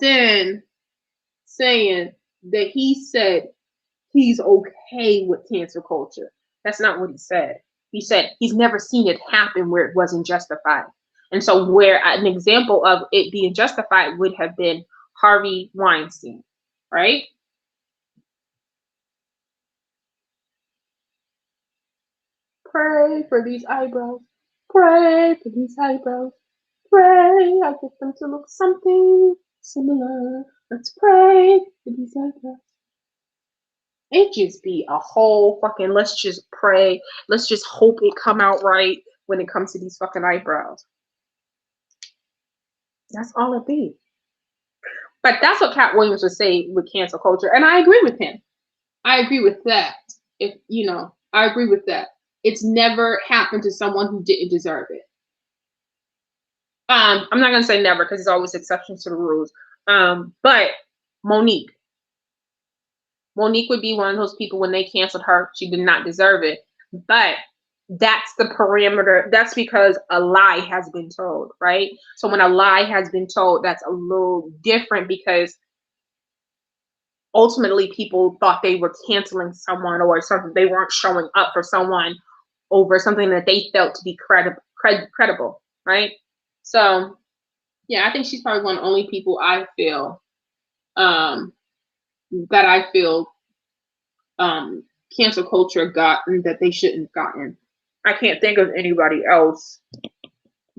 than saying that he said he's okay with cancel culture. That's not what he said. He said he's never seen it happen where it wasn't justified. And so where an example of it being justified would have been Harvey Weinstein, right? Pray for these eyebrows. Pray for these eyebrows. Pray I get them to look something similar. Let's pray for these eyebrows. It just be a whole fucking let's just pray. Let's just hope it come out right when it comes to these fucking eyebrows. That's all it be. But that's what Cat Williams would say with cancel culture. And I agree with him. I agree with that. I agree with that. It's never happened to someone who didn't deserve it. I'm not gonna say never because there's always exceptions to the rules. But Monique would be one of those people when they canceled her, she did not deserve it. But that's the parameter. That's because a lie has been told, right? So when a lie has been told, that's a little different because ultimately people thought they were canceling someone or something. They weren't showing up for someone over something that they felt to be credible, right? So yeah, I think she's probably one of the only people I feel that I feel cancel culture gotten that they shouldn't have gotten. I can't think of anybody else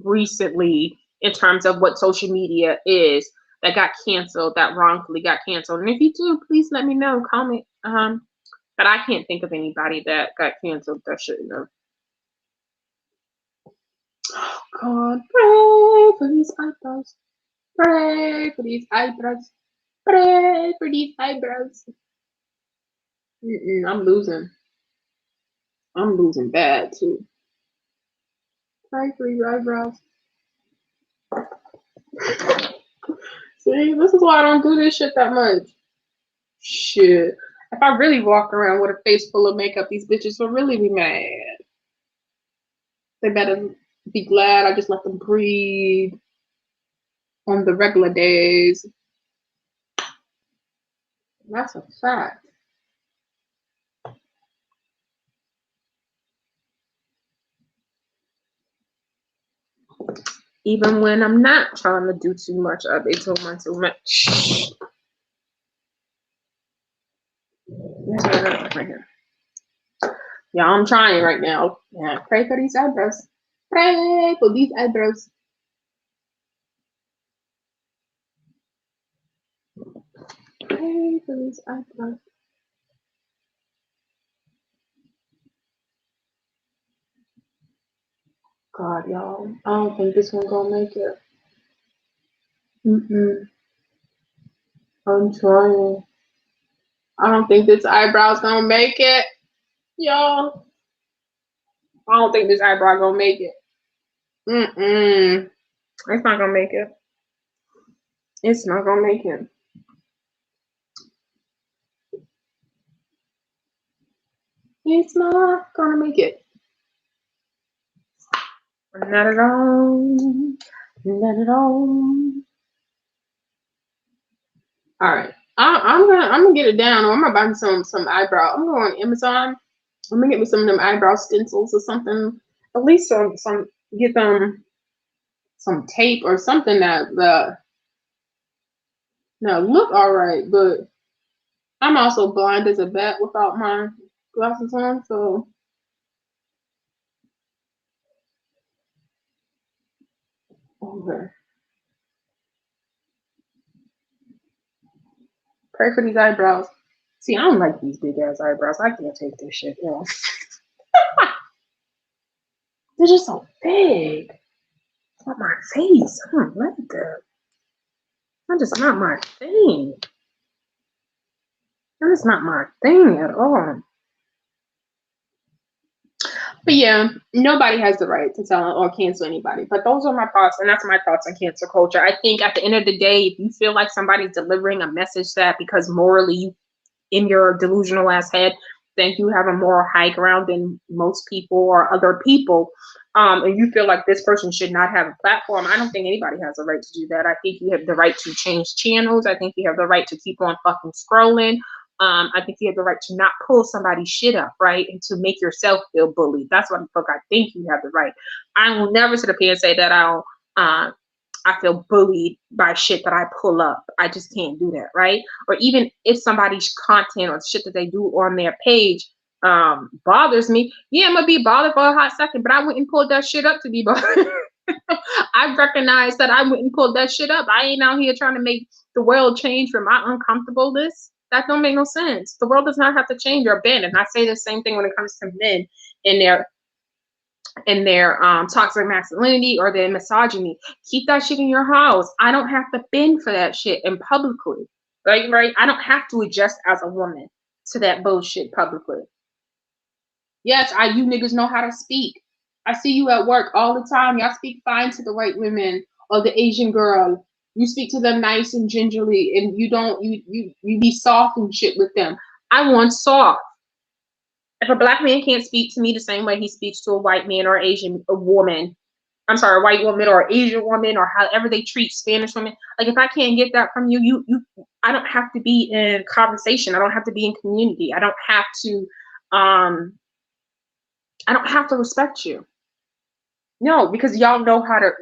recently in terms of what social media is that got canceled, that wrongfully got canceled. And if you do, please let me know, comment. But I can't think of anybody that got canceled that shouldn't have. Oh God, pray for these eyebrows. Pray for these eyebrows. Pray for these eyebrows. I'm losing. I'm losing bad too. Pray for these eyebrows. See, this is why I don't do this shit that much. Shit. If I really walk around with a face full of makeup, these bitches will really be mad. They better be glad I just let them breathe on the regular days. That's a fact. Even when I'm not trying to do too much of it, too much. Right here. Yeah, I'm trying right now. Yeah, pray for these eyebrows. Pray for these eyebrows. Pray for these eyebrows. God, y'all, I don't think this one gonna make it. I'm trying. I don't think this eyebrow's gonna make it, y'all. I don't think this eyebrow gonna make it. It's not gonna make it. It's not gonna make it. It's not gonna make it. Not at all. Not at all. All right. I'm gonna get it down. I'm gonna buy some eyebrow. I'm going on Amazon. I'm gonna get me some of them eyebrow stencils or something. At least some get them some tape or something that look all right. But I'm also blind as a bat without my glasses on, so. Okay. Pray for these eyebrows. See, I don't like these big ass eyebrows. I can't take this shit. Yeah. They're just so big. It's not my face. I don't like that. That's just not my thing. That's not my thing at all. But yeah, nobody has the right to tell or cancel anybody. But those are my thoughts, and that's my thoughts on cancel culture. I think at the end of the day, if you feel like somebody's delivering a message that because morally you in your delusional ass head think you have a moral high ground than most people or other people, and you feel like this person should not have a platform, I don't think anybody has a right to do that. I think you have the right to change channels. I think you have the right to keep on fucking scrolling. I think you have the right to not pull somebody's shit up, right? And to make yourself feel bullied. That's what the fuck I think you have the right. I will never sit up here and say that I feel bullied by shit that I pull up. I just can't do that, right? Or even if somebody's content or shit that they do on their page bothers me, yeah, I'm gonna be bothered for a hot second, but I wouldn't pull that shit up to be bothered. I recognize that I wouldn't pull that shit up. I ain't out here trying to make the world change for my uncomfortableness. That don't make no sense. The world does not have to change or bend. And I say the same thing when it comes to men and their toxic masculinity or their misogyny. Keep that shit in your house. I don't have to bend for that shit and publicly. Right? I don't have to adjust as a woman to that bullshit publicly. Yes, you niggas know how to speak. I see you at work all the time. Y'all speak fine to the white women or the Asian girl. You speak to them nice and gingerly, and you be soft and shit with them. I want soft. If a black man can't speak to me the same way he speaks to a white man or Asian a woman, I'm sorry, a white woman or Asian woman or however they treat Spanish women, like if I can't get that from you, I don't have to be in conversation. I don't have to be in community. Um, I don't have to respect you. No, because y'all know how to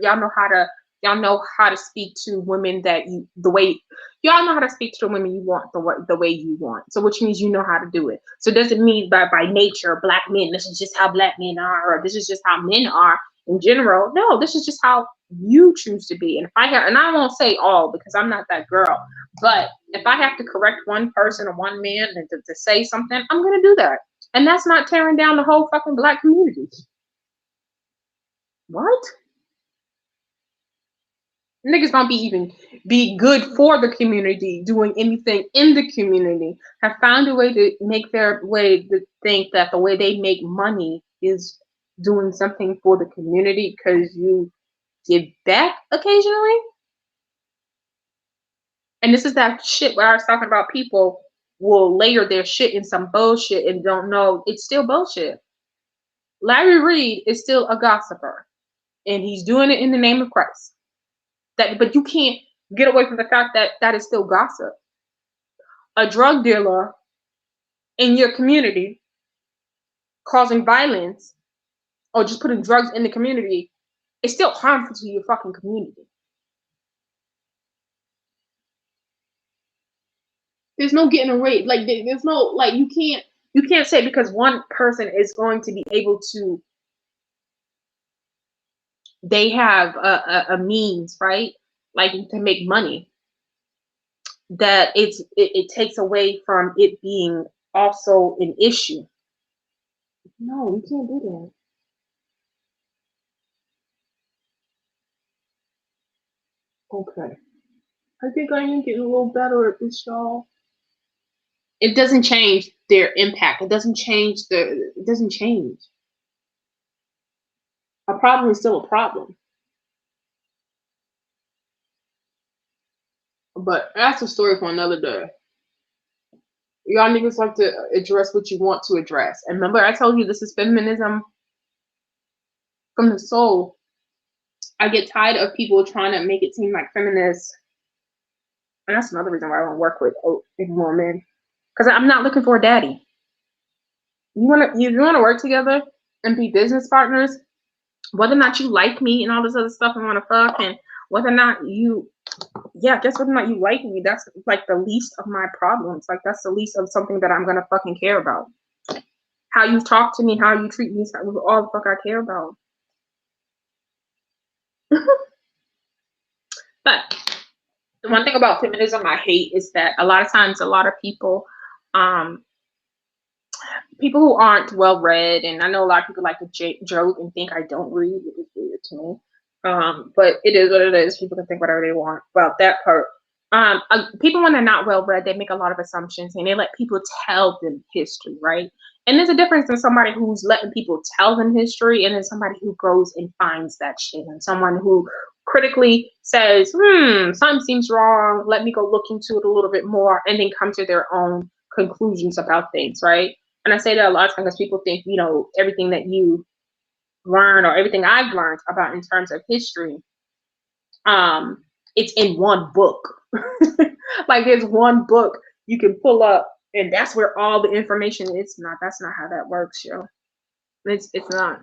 speak to women that you the way y'all know how to speak to the women you want the way you want. So which means you know how to do it. So it doesn't mean by nature black men, this is just how black men are, or this is just how men are in general. No, this is just how you choose to be. And I won't say all because I'm not that girl, but if I have to correct one person or one man to say something, I'm gonna do that. And that's not tearing down the whole fucking black community. What? Niggas don't be good for the community, doing anything in the community, have found a way to make their way to think that the way they make money is doing something for the community because you give back occasionally. And this is that shit where I was talking about people will layer their shit in some bullshit and don't know it's still bullshit. Larry Reed is still a gossiper and he's doing it in the name of Christ. But you can't get away from the fact that that is still gossip. A drug dealer in your community causing violence or just putting drugs in the community is still harmful to your fucking community. There's no getting away. Like there's no like you can't say because one person is going to be able to they have a means, right? Like to make money that it takes away from it being also an issue. No, you can't do that. Okay. I think I am getting a little better at this, y'all. It doesn't change their impact. It doesn't change. A problem is still a problem. But that's a story for another day. Y'all niggas like to address what you want to address. And remember, I told you this is feminism from the soul. I get tired of people trying to make it seem like feminists. And that's another reason why I don't work with women. Because I'm not looking for a daddy. You wanna work together and be business partners, whether or not you like me and all this other stuff and wanna fuck and whether or not guess whether or not you like me, that's like the least of my problems. Like that's the least of something that I'm gonna fucking care about. How you talk to me, how you treat me, is all the fuck I care about. But the one thing about feminism I hate is that a lot of times a lot of people people who aren't well read, and I know a lot of people like to joke and think I don't read, which is weird to me. But it is what it is. People can think whatever they want about that part. People when they're not well read, they make a lot of assumptions and they let people tell them history, right? And there's a difference in somebody who's letting people tell them history and then somebody who goes and finds that shit and someone who critically says, something seems wrong. Let me go look into it a little bit more and then come to their own conclusions about things, right? And I say that a lot of times because people think, everything that you learn or everything I've learned about in terms of history, it's in one book. Like there's one book you can pull up and that's where all the information is. That's not how that works, yo. It's not.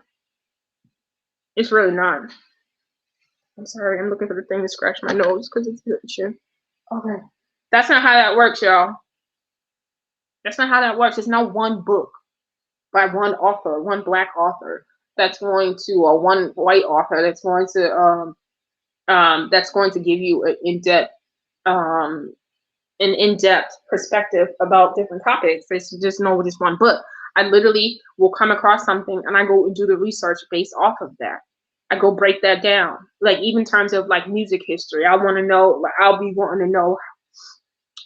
It's really not. I'm sorry, I'm looking for the thing to scratch my nose because it's itching. Okay. That's not how that works, y'all. That's not how that works. It's not one book by one author, one black author that's going to, or one white author that's going to give you an in-depth perspective about different topics. It's just one book. I literally will come across something and I go and do the research based off of that. I go break that down. Like even in terms of like music history, I'll be wanting to know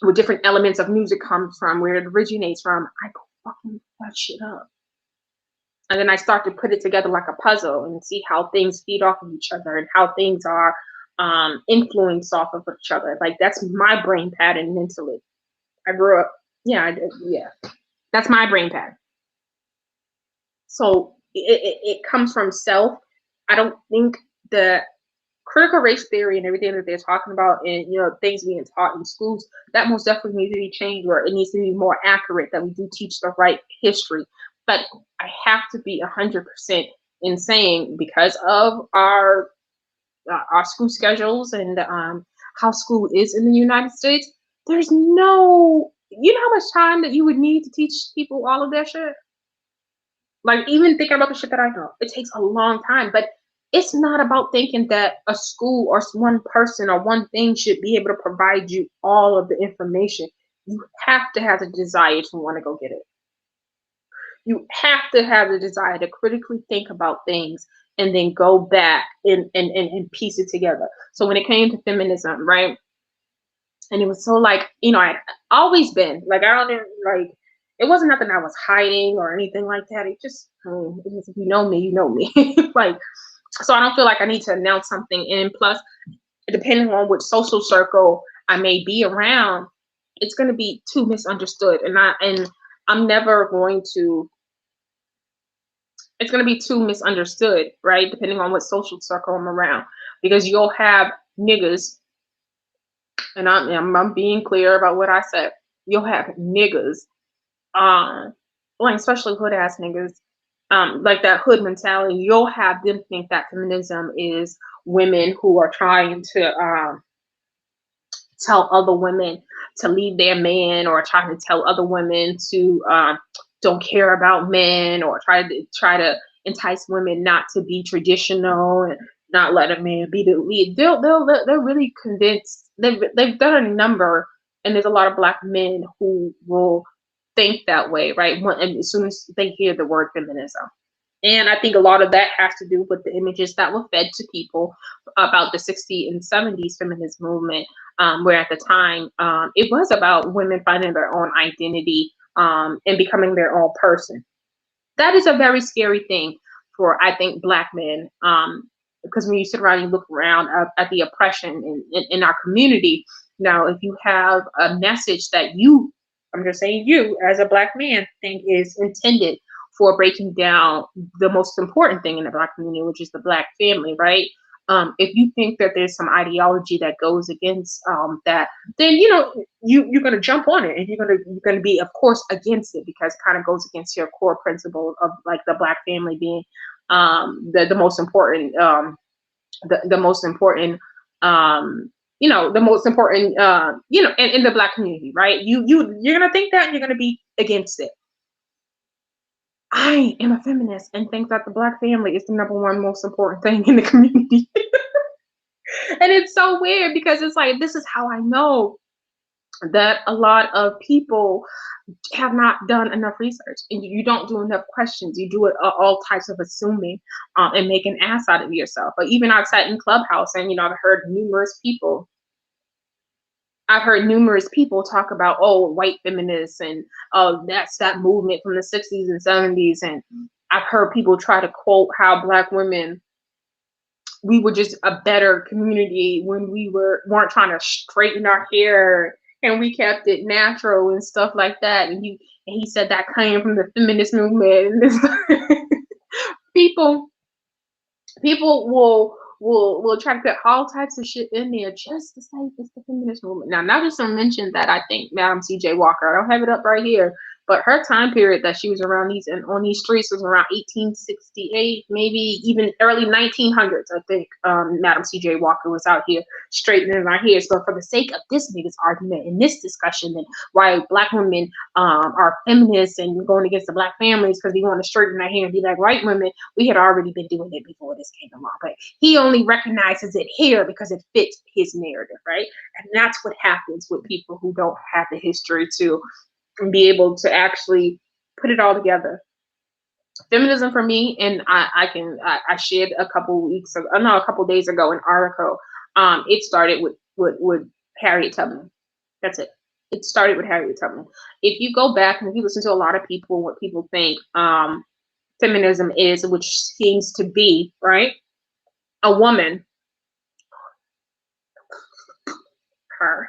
where different elements of music comes from, where it originates from. I go fucking that shit up. And then I start to put it together like a puzzle and see how things feed off of each other and how things are influence off of each other. Like that's my brain pattern mentally. I grew up, yeah, I did, yeah. That's my brain pattern. So it comes from self. I don't think that critical race theory and everything that they're talking about and things being taught in schools, that most definitely needs to be changed, or it needs to be more accurate, that we do teach the right history. But I have to be 100% in saying, because of our school schedules and how school is in the United States, there's no, how much time that you would need to teach people all of that shit. Like, even thinking about the shit that I know, it takes a long time. But it's not about thinking that a school or one person or one thing should be able to provide you all of the information. You have to have the desire to want to go get it. You have to have the desire to critically think about things and then go back and piece it together. So when it came to feminism, right? And it was so like, I'd always been like, I don't even like, it wasn't nothing I was hiding or anything like that. It just, if you know me, you know me. Like, so I don't feel like I need to announce something. And plus, depending on which social circle I may be around, it's going to be too misunderstood. And I'm never going to, it's going to be too misunderstood, right? Depending on what social circle I'm around, because you'll have niggas, and I'm being clear about what I said. You'll have niggas, like especially hood ass niggas, like that hood mentality. You'll have them think that feminism is women who are trying to tell other women to leave their man, or trying to tell other women to don't care about men, or try to entice women not to be traditional and not let a man be the lead. They're really convinced. They've done a number, and there's a lot of black men who will think that way, right? And as soon as they hear the word feminism. And I think a lot of that has to do with the images that were fed to people about the 60s and 70s feminist movement, where at the time it was about women finding their own identity and becoming their own person. That is a very scary thing for, I think, black men, because when you sit around and you look around at the oppression in our community, now if you have a message that you, I'm just saying you as a black man, think is intended for breaking down the most important thing in the black community, which is the black family, right? If you think that there's some ideology that goes against that, then you're gonna jump on it, and you're gonna be, of course, against it, because it kind of goes against your core principle of like the black family being the most important, the most important, the most important, in the black community, right? You're gonna think that, and you're gonna be against it. I am a feminist and think that the black family is the number one most important thing in the community. And it's so weird, because it's like, this is how I know that a lot of people have not done enough research, and you don't do enough questions. You do it all types of assuming and make an ass out of yourself. But even outside in Clubhouse, and I've heard numerous people. I've heard numerous people talk about, white feminists, and that's that movement from the 60s and 70s. And I've heard people try to quote how black women, we were just a better community when we weren't trying to straighten our hair, and we kept it natural and stuff like that. And he said that came from the feminist movement. And people will try to put all types of shit in there just to say it's the feminist movement. Now, not just to mention that I think Madam C.J. Walker, I don't have it up right here, but her time period that she was around on these streets was around 1868, maybe even early 1900s. I think Madam C.J. Walker was out here straightening our hair. So for the sake of this nigga's argument in this discussion, and why black women are feminists and going against the black families because we want to straighten our hair and be like white women, we had already been doing it before this came along. But he only recognizes it here because it fits his narrative, right? And that's what happens with people who don't have the history to be able to actually put it all together. Feminism for me, and I shared a couple days ago an article. It started with Harriet Tubman. That's it. It started with Harriet Tubman. If you go back and if you listen to a lot of people, what people think feminism is, which seems to be, right, a woman her.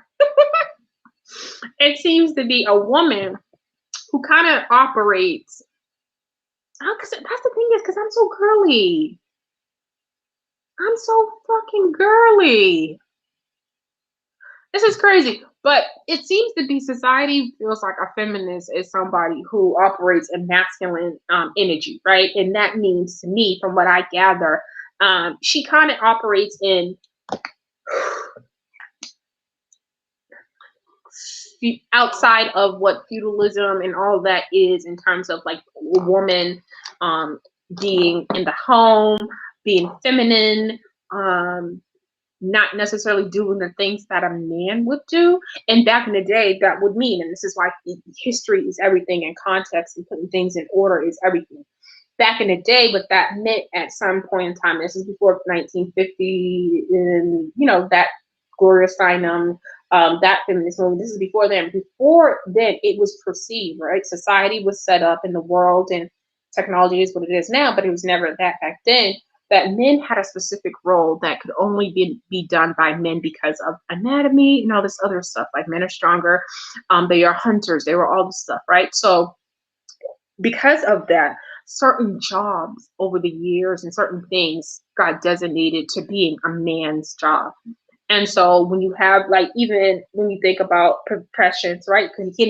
It seems to be a woman who kind of operates. Oh, cause that's the thing is, cause I'm so girly. I'm so fucking girly. This is crazy. But it seems to be society feels like a feminist is somebody who operates in masculine energy, right? And that means to me, from what I gather, she kind of operates in outside of what feudalism and all of that is in terms of like a woman being in the home, being feminine, not necessarily doing the things that a man would do. And back in the day, that would mean, and this is why history is everything, and context and putting things in order is everything. Back in the day, what that meant at some point in time, this is before 1950, and you know, that Gloria Steinem, that feminist movement, this is before then. Before then, it was perceived, right? Society was set up in the world, and technology is what it is now, but it was never that back then, that men had a specific role that could only be done by men because of anatomy and all this other stuff. Like men are stronger, they are hunters, they were all this stuff, right? So because of that, certain jobs over the years and certain things got designated to being a man's job. And so when you have, like, even when you think about professions, right? Because you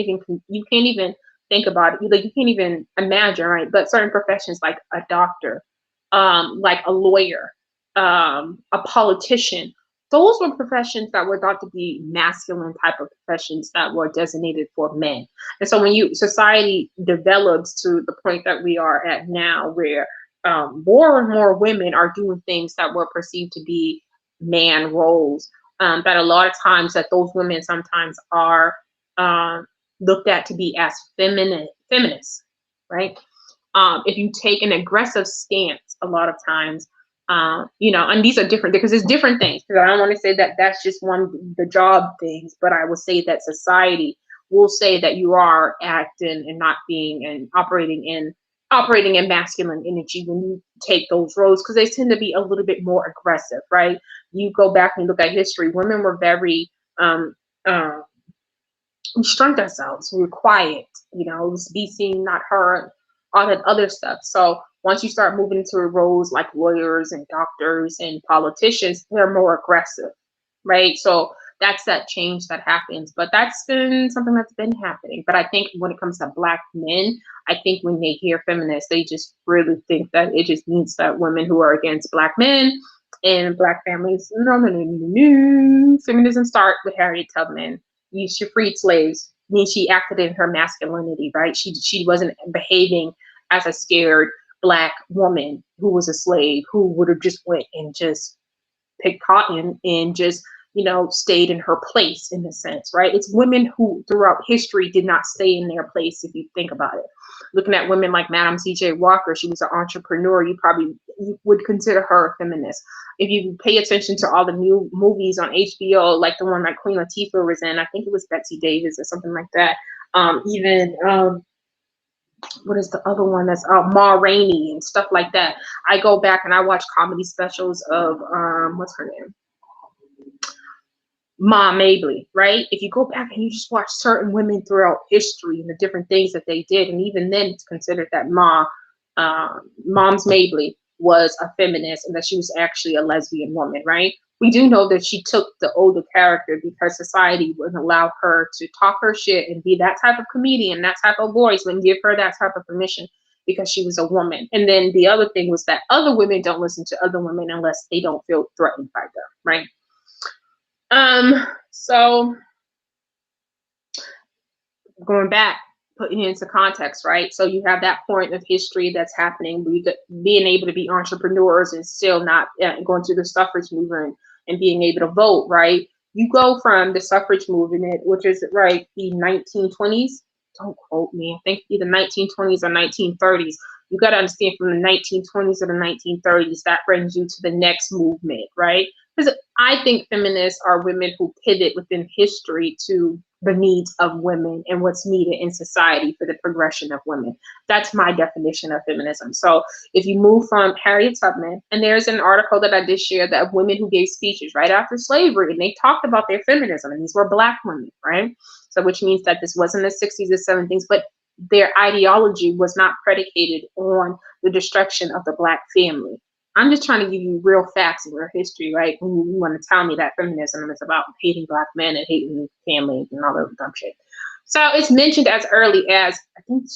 can't even think about it. Like, you can't even imagine, right? But certain professions like a doctor, like a lawyer, a politician, those were professions that were thought to be masculine type of professions that were designated for men. And so when society develops to the point that we are at now, where more and more women are doing things that were perceived to be man roles, that a lot of times that those women sometimes are looked at to be as feminists, right? If you take an aggressive stance, a lot of times, you know, and these are different because it's different things. Because I don't want to say that that's just the job things, but I will say that society will say that you are acting and not being and operating in masculine energy when you take those roles, because they tend to be a little bit more aggressive, right? You go back and look at history, women were very we shrunk ourselves. We were quiet, you know, it was be seen, not heard, all that other stuff. So once you start moving into roles like lawyers and doctors and politicians, they're more aggressive, right? So that's that change that happens. But that's been something that's been happening. But I think when it comes to Black men, I think when they hear feminists, they just really think that it just means that women who are against Black men and Black families, no. Feminism start with Harriet Tubman. She freed slaves. I mean, she acted in her masculinity, right? She wasn't behaving as a scared Black woman who was a slave, who would have just went and just picked cotton and just, you know, stayed in her place in a sense, right? It's women who throughout history did not stay in their place, if you think about it. Looking at women like Madam C.J. Walker, she was an entrepreneur. You would consider her a feminist. If you pay attention to all the new movies on HBO, like the one that Queen Latifah was in, I think it was Betsy Davis or something like that. What is the other one that's Ma Rainey and stuff like that. I go back and I watch comedy specials of what's her name? Ma Mabley, right? If you go back and you just watch certain women throughout history and the different things that they did, and even then it's considered that Moms Mabley was a feminist and that she was actually a lesbian woman, right? We do know that she took the older character because society wouldn't allow her to talk her shit and be that type of comedian, that type of voice, wouldn't give her that type of permission because she was a woman. And then the other thing was that other women don't listen to other women unless they don't feel threatened by them, right? So going back, putting it into context, right? So you have that point of history that's happening, being able to be entrepreneurs and still not going through the suffrage movement and being able to vote, right? You go from the suffrage movement, which is right, the 1920s. Don't quote me. I think either 1920s or 1930s. You got to understand, from the 1920s or the 1930s, that brings you to the next movement, right? Because I think feminists are women who pivot within history to the needs of women and what's needed in society for the progression of women. That's my definition of feminism. So if you move from Harriet Tubman, and there's an article that I did share that of women who gave speeches right after slavery, and they talked about their feminism, and these were Black women, right? So which means that this wasn't the 60s or 70s, but their ideology was not predicated on the destruction of the Black family. I'm just trying to give you real facts and real history, right? When you want to tell me that feminism is about hating Black men and hating families and all that dumb shit. So it's mentioned as early as, I think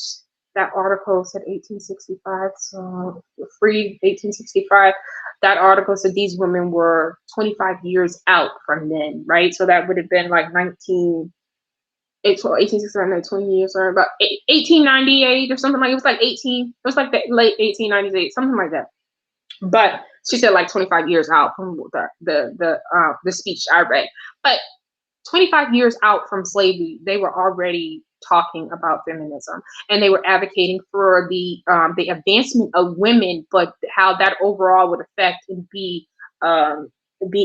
that article said 1865, so free 1865. That article said these women were 25 years out from then, right? So that would have been like 1869, like 20 years, or about 1898 or something like, it was like 18, it was like the late 1898, something like that. But she said like 25 years out from the speech I read. But 25 years out from slavery, they were already talking about feminism, and they were advocating for the advancement of women, but how that overall would affect and be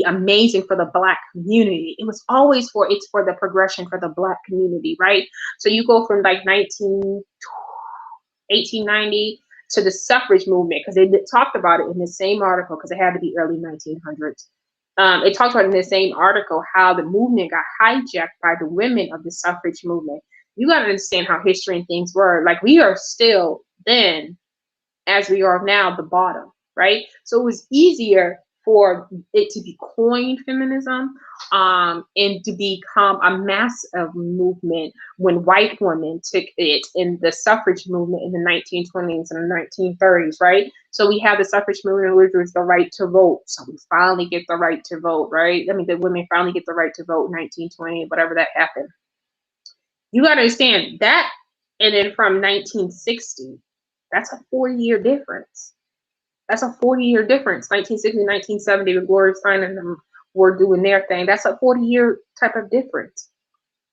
amazing for the Black community. It was always for the progression for the Black community, right? So you go from like 1890 to the suffrage movement, because they talked about it in the same article, because it had to be early 1900s. It talked about in the same article how the movement got hijacked by the women of the suffrage movement. You got to understand how history and things were. Like, we are still then, as we are now, the bottom, right? So it was easier for it to be coined feminism, and to become a massive movement when white women took it in the suffrage movement in the 1920s and the 1930s, right? So we have the suffrage movement, which was the right to vote. So we finally get the right to vote, right? I mean, the women finally get the right to vote in 1920, whatever that happened. You got to understand that. And then from 1960, that's a 40-year difference. That's a 40-year difference. 1960, 1970, with Gloria Steinem and them were doing their thing. That's a 40-year type of difference.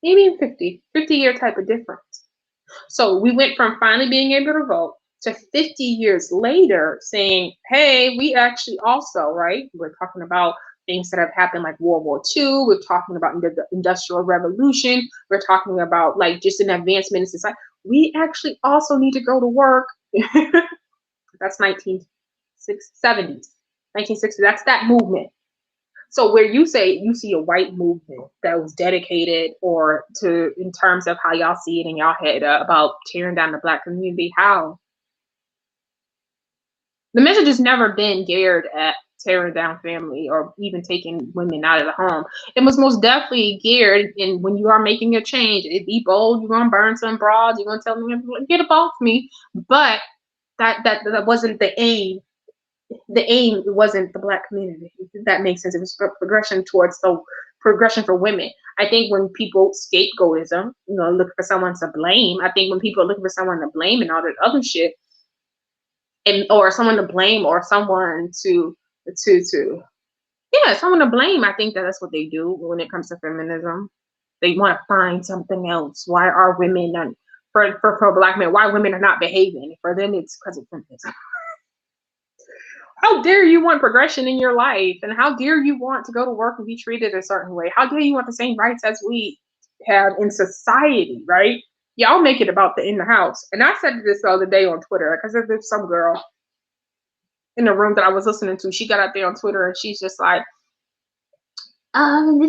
Maybe 50-year type of difference. So we went from finally being able to vote to 50 years later saying, hey, we actually also, right? We're talking about things that have happened like World War II. We're talking about the Industrial Revolution. We're talking about like just an advancement in society. We actually also need to go to work. That's 1970s, 1960s. That's that movement. So where you say you see a white movement that was dedicated, or to, in terms of how y'all see it in y'all head, about tearing down the Black community, how? The message has never been geared at tearing down family or even taking women out of the home. It was most definitely geared in, when you are making a change, it be bold, you're gonna burn some broads, you're gonna tell them, get up off me. But that wasn't the aim. The aim wasn't the Black community. If that makes sense. It was progression towards the progression for women. I think when people scapegoatism, look for someone to blame. I think when people are looking for someone to blame and all that other shit, or someone to blame, or someone to someone to blame. I think that's what they do when it comes to feminism. They want to find something else. Why are women for Black men? Why women are not behaving? For them, it's because of feminism. How dare you want progression in your life? And how dare you want to go to work and be treated a certain way? How dare you want the same rights as we have in society, right? Y'all make it about in the house. And I said this the other day on Twitter, because there's some girl in the room that I was listening to. She got out there on Twitter and she's just like, and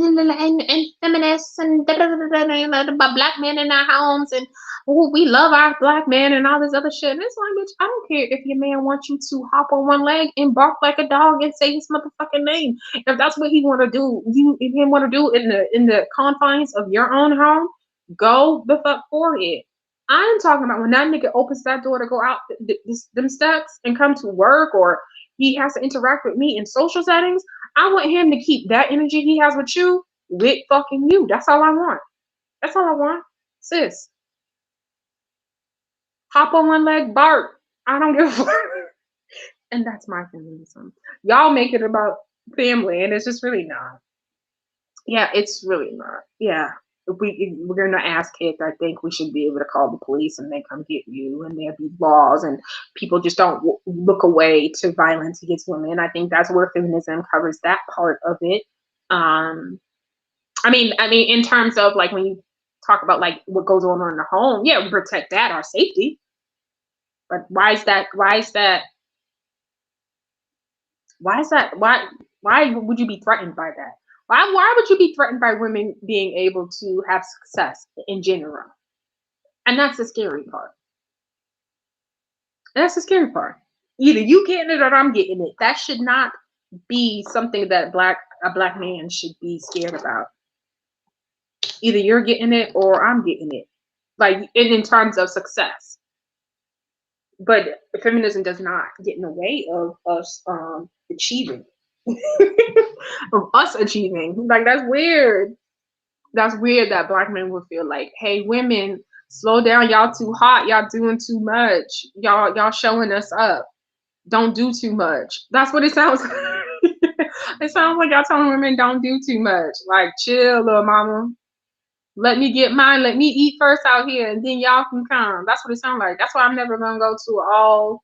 feminists and about Black men in our homes, and we love our Black men and all this other shit. And it's like, bitch, I don't care if your man wants you to hop on one leg and bark like a dog and say his motherfucking name. If that's what he want to do, if he want to do in the confines of your own home, go the fuck for it. I'm talking about when that nigga opens that door to go out them steps and come to work, or he has to interact with me in social settings. I want him to keep that energy he has with you with fucking you. That's all I want. That's all I want. Sis. Hop on one leg, bark. I don't give a fuck. And that's my feminism. Y'all make it about family, and it's just really not. Yeah, it's really not. Yeah. If we're gonna ask kids, I think we should be able to call the police and they come get you, and there'll be laws, and people just don't look away to violence against women. I think that's where feminism covers that part of it. I mean, in terms of like when you talk about like what goes on in the home. Yeah, we protect that, our safety. But why is that? Why is that? Why is that? Why would you be threatened by that? Why would you be threatened by women being able to have success in general? And that's the scary part. That's the scary part. Either you getting it or I'm getting it. That should not be something that a black man should be scared about. Either you're getting it or I'm getting it. Like in terms of success. But feminism does not get in the way of us achieving. Of us achieving. Like that's weird. That's weird that black men would feel like, hey, women, slow down, y'all too hot, y'all doing too much, y'all showing us up. Don't do too much. That's what it sounds like. It sounds like y'all telling women don't do too much. Like chill, little mama. Let me get mine. Let me eat first out here, and then y'all can come. That's what it sounds like. That's why I'm never gonna go to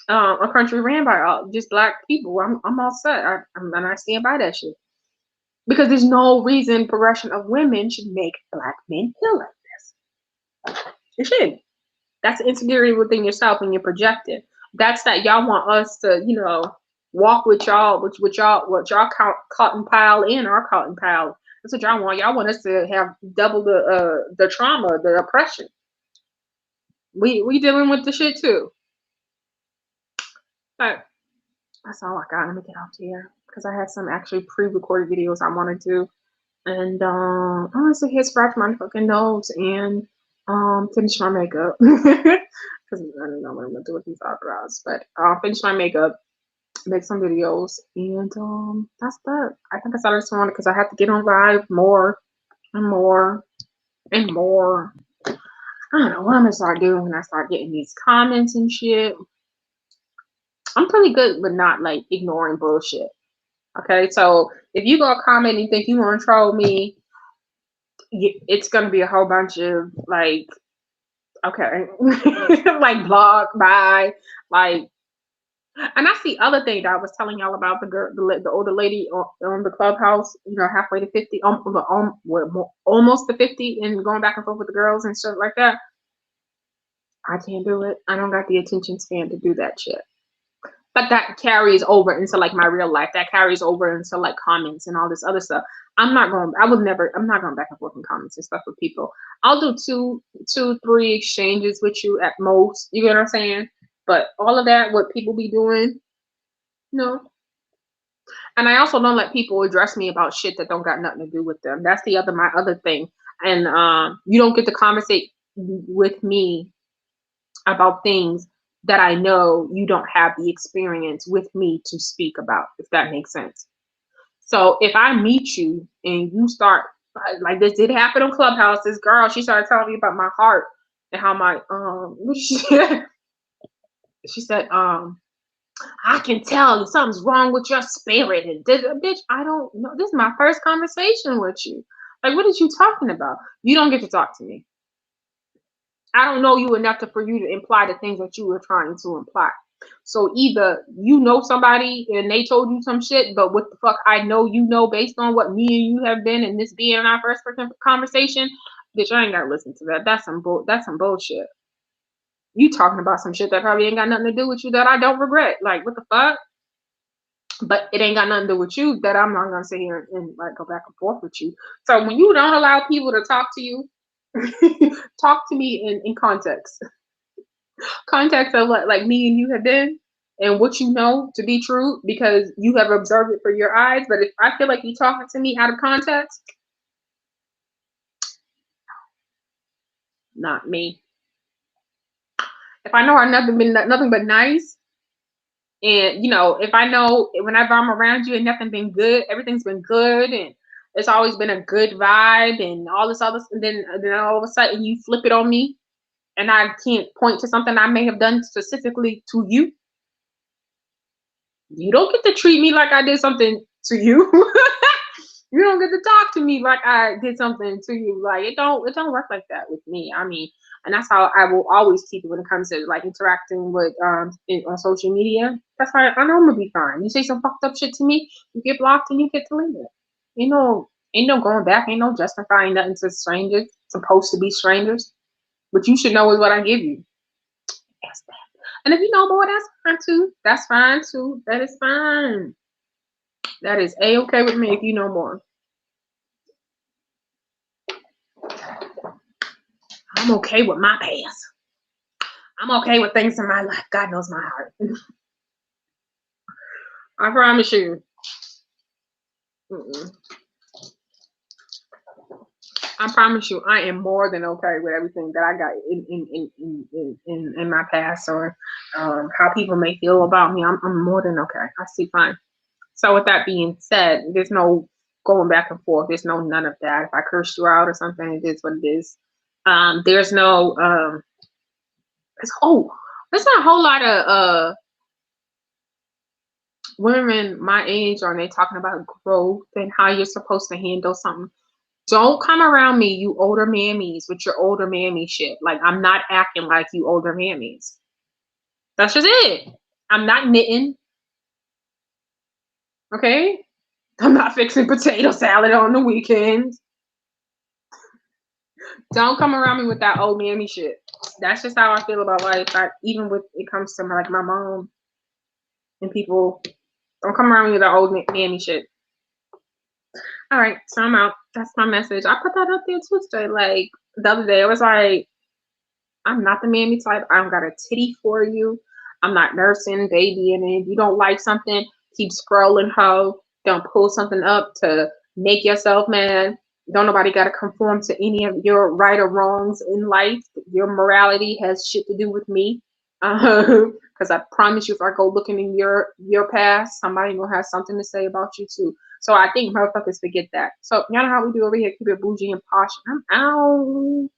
a country ran by all just black people. I'm all set. And I stand by that shit. Because there's no reason progression of women should make black men feel like this. It shouldn't. That's insecurity within yourself when you're projected. That's that y'all want us to, walk with y'all, what y'all cotton pile in our cotton pile. That's what y'all want. Y'all want us to have double the trauma, the oppression. We dealing with the shit too. But that's all I got. Let me get off here because I had some actually pre-recorded videos I wanted to. And I want to sit here, scratch my fucking nose, and finish my makeup because I don't know what I'm gonna do with these eyebrows. But I'll finish my makeup, make some videos, and that's that. I think I started this morning because I have to get on live more and more and more. I don't know what I'm gonna start doing when I start getting these comments and shit. I'm pretty good with not like ignoring bullshit. Okay, so if you go comment and you think you want to troll me, it's gonna be a whole bunch of like, okay, like blog, bye, like. And that's the other thing that I was telling y'all about the older lady on the Clubhouse, halfway to 50, almost to 50, and going back and forth with the girls and stuff like that. I can't do it. I don't got the attention span to do that shit. But that carries over into like my real life. That carries over into like comments and all this other stuff. I'm not going back and forth in comments and stuff with people. I'll do two, 3 exchanges with you at most. You get what I'm saying? But all of that, what people be doing, no. And I also don't let people address me about shit that don't got nothing to do with them. That's my other thing. And you don't get to conversate with me about things that I know you don't have the experience with me to speak about, if that makes sense. So if I meet you and you start, like this did happen on Clubhouse, this girl, she started telling me about my heart and how my, what did she say? She said, I can tell something's wrong with your spirit. And bitch, I don't know. This is my first conversation with you. Like, what are you talking about? You don't get to talk to me. I don't know you enough for you to imply the things that you were trying to imply. So either you know somebody and they told you some shit, but what the fuck I know based on what me and you have been and this being our first conversation, bitch, I ain't gotta listen to that. That's some bullshit. You talking about some shit that probably ain't got nothing to do with you that I don't regret. Like, what the fuck? But it ain't got nothing to do with you that I'm not gonna sit here and like go back and forth with you. So when you don't allow people to talk to you, talk to me in context. Context of what like me and you have been and what you know to be true because you have observed it for your eyes. But if I feel like you're talking to me out of context, not me. If I know I've never been nothing but nice, and if I know whenever I'm around you and nothing been good, everything's been good and it's always been a good vibe and all this other, and then all of a sudden you flip it on me and I can't point to something I may have done specifically to you. You don't get to treat me like I did something to you. You don't get to talk to me like I did something to you. Like it don't work like that with me. I mean, and that's how I will always keep it when it comes to like interacting with on social media. That's how I know I'm gonna be fine. You say some fucked up shit to me, you get blocked and you get deleted. Ain't no going back. Ain't no justifying nothing to strangers. Supposed to be strangers. But you should know is what I give you. That's that. And if you know more, that's fine too. That's fine too. That is fine. That is A-okay with me if you know more. I'm okay with my past. I'm okay with things in my life. God knows my heart. I promise you. Mm-mm. I promise you, I am more than okay with everything that I got in my past, or how people may feel about me. I'm more than okay. I see fine. So with that being said, there's no going back and forth. There's no none of that. If I cursed you out or something, it is what it is. There's no there's not a whole lot of women my age are they talking about growth and how you're supposed to handle something. Don't come around me, you older mammies, with your older mammy shit. Like, I'm not acting like you older mammies. That's just it. I'm not knitting. Okay? I'm not fixing potato salad on the weekends. Don't come around me with that old mammy shit. That's just how I feel about life. Even with it comes to my mom and people, don't come around me with that old mammy shit. All right, so I'm out. That's my message. I put that up there Tuesday. Like the other day, I was like, I'm not the mammy type. I don't got a titty for you. I'm not nursing, babying it. If you don't like something, keep scrolling, ho. Don't pull something up to make yourself mad. Don't nobody got to conform to any of your right or wrongs in life. Your morality has shit to do with me. Because I promise you, if I go looking in your past, somebody will have something to say about you too. So I think motherfuckers forget that. So y'all know how we do over here, keep it bougie and posh. I'm out.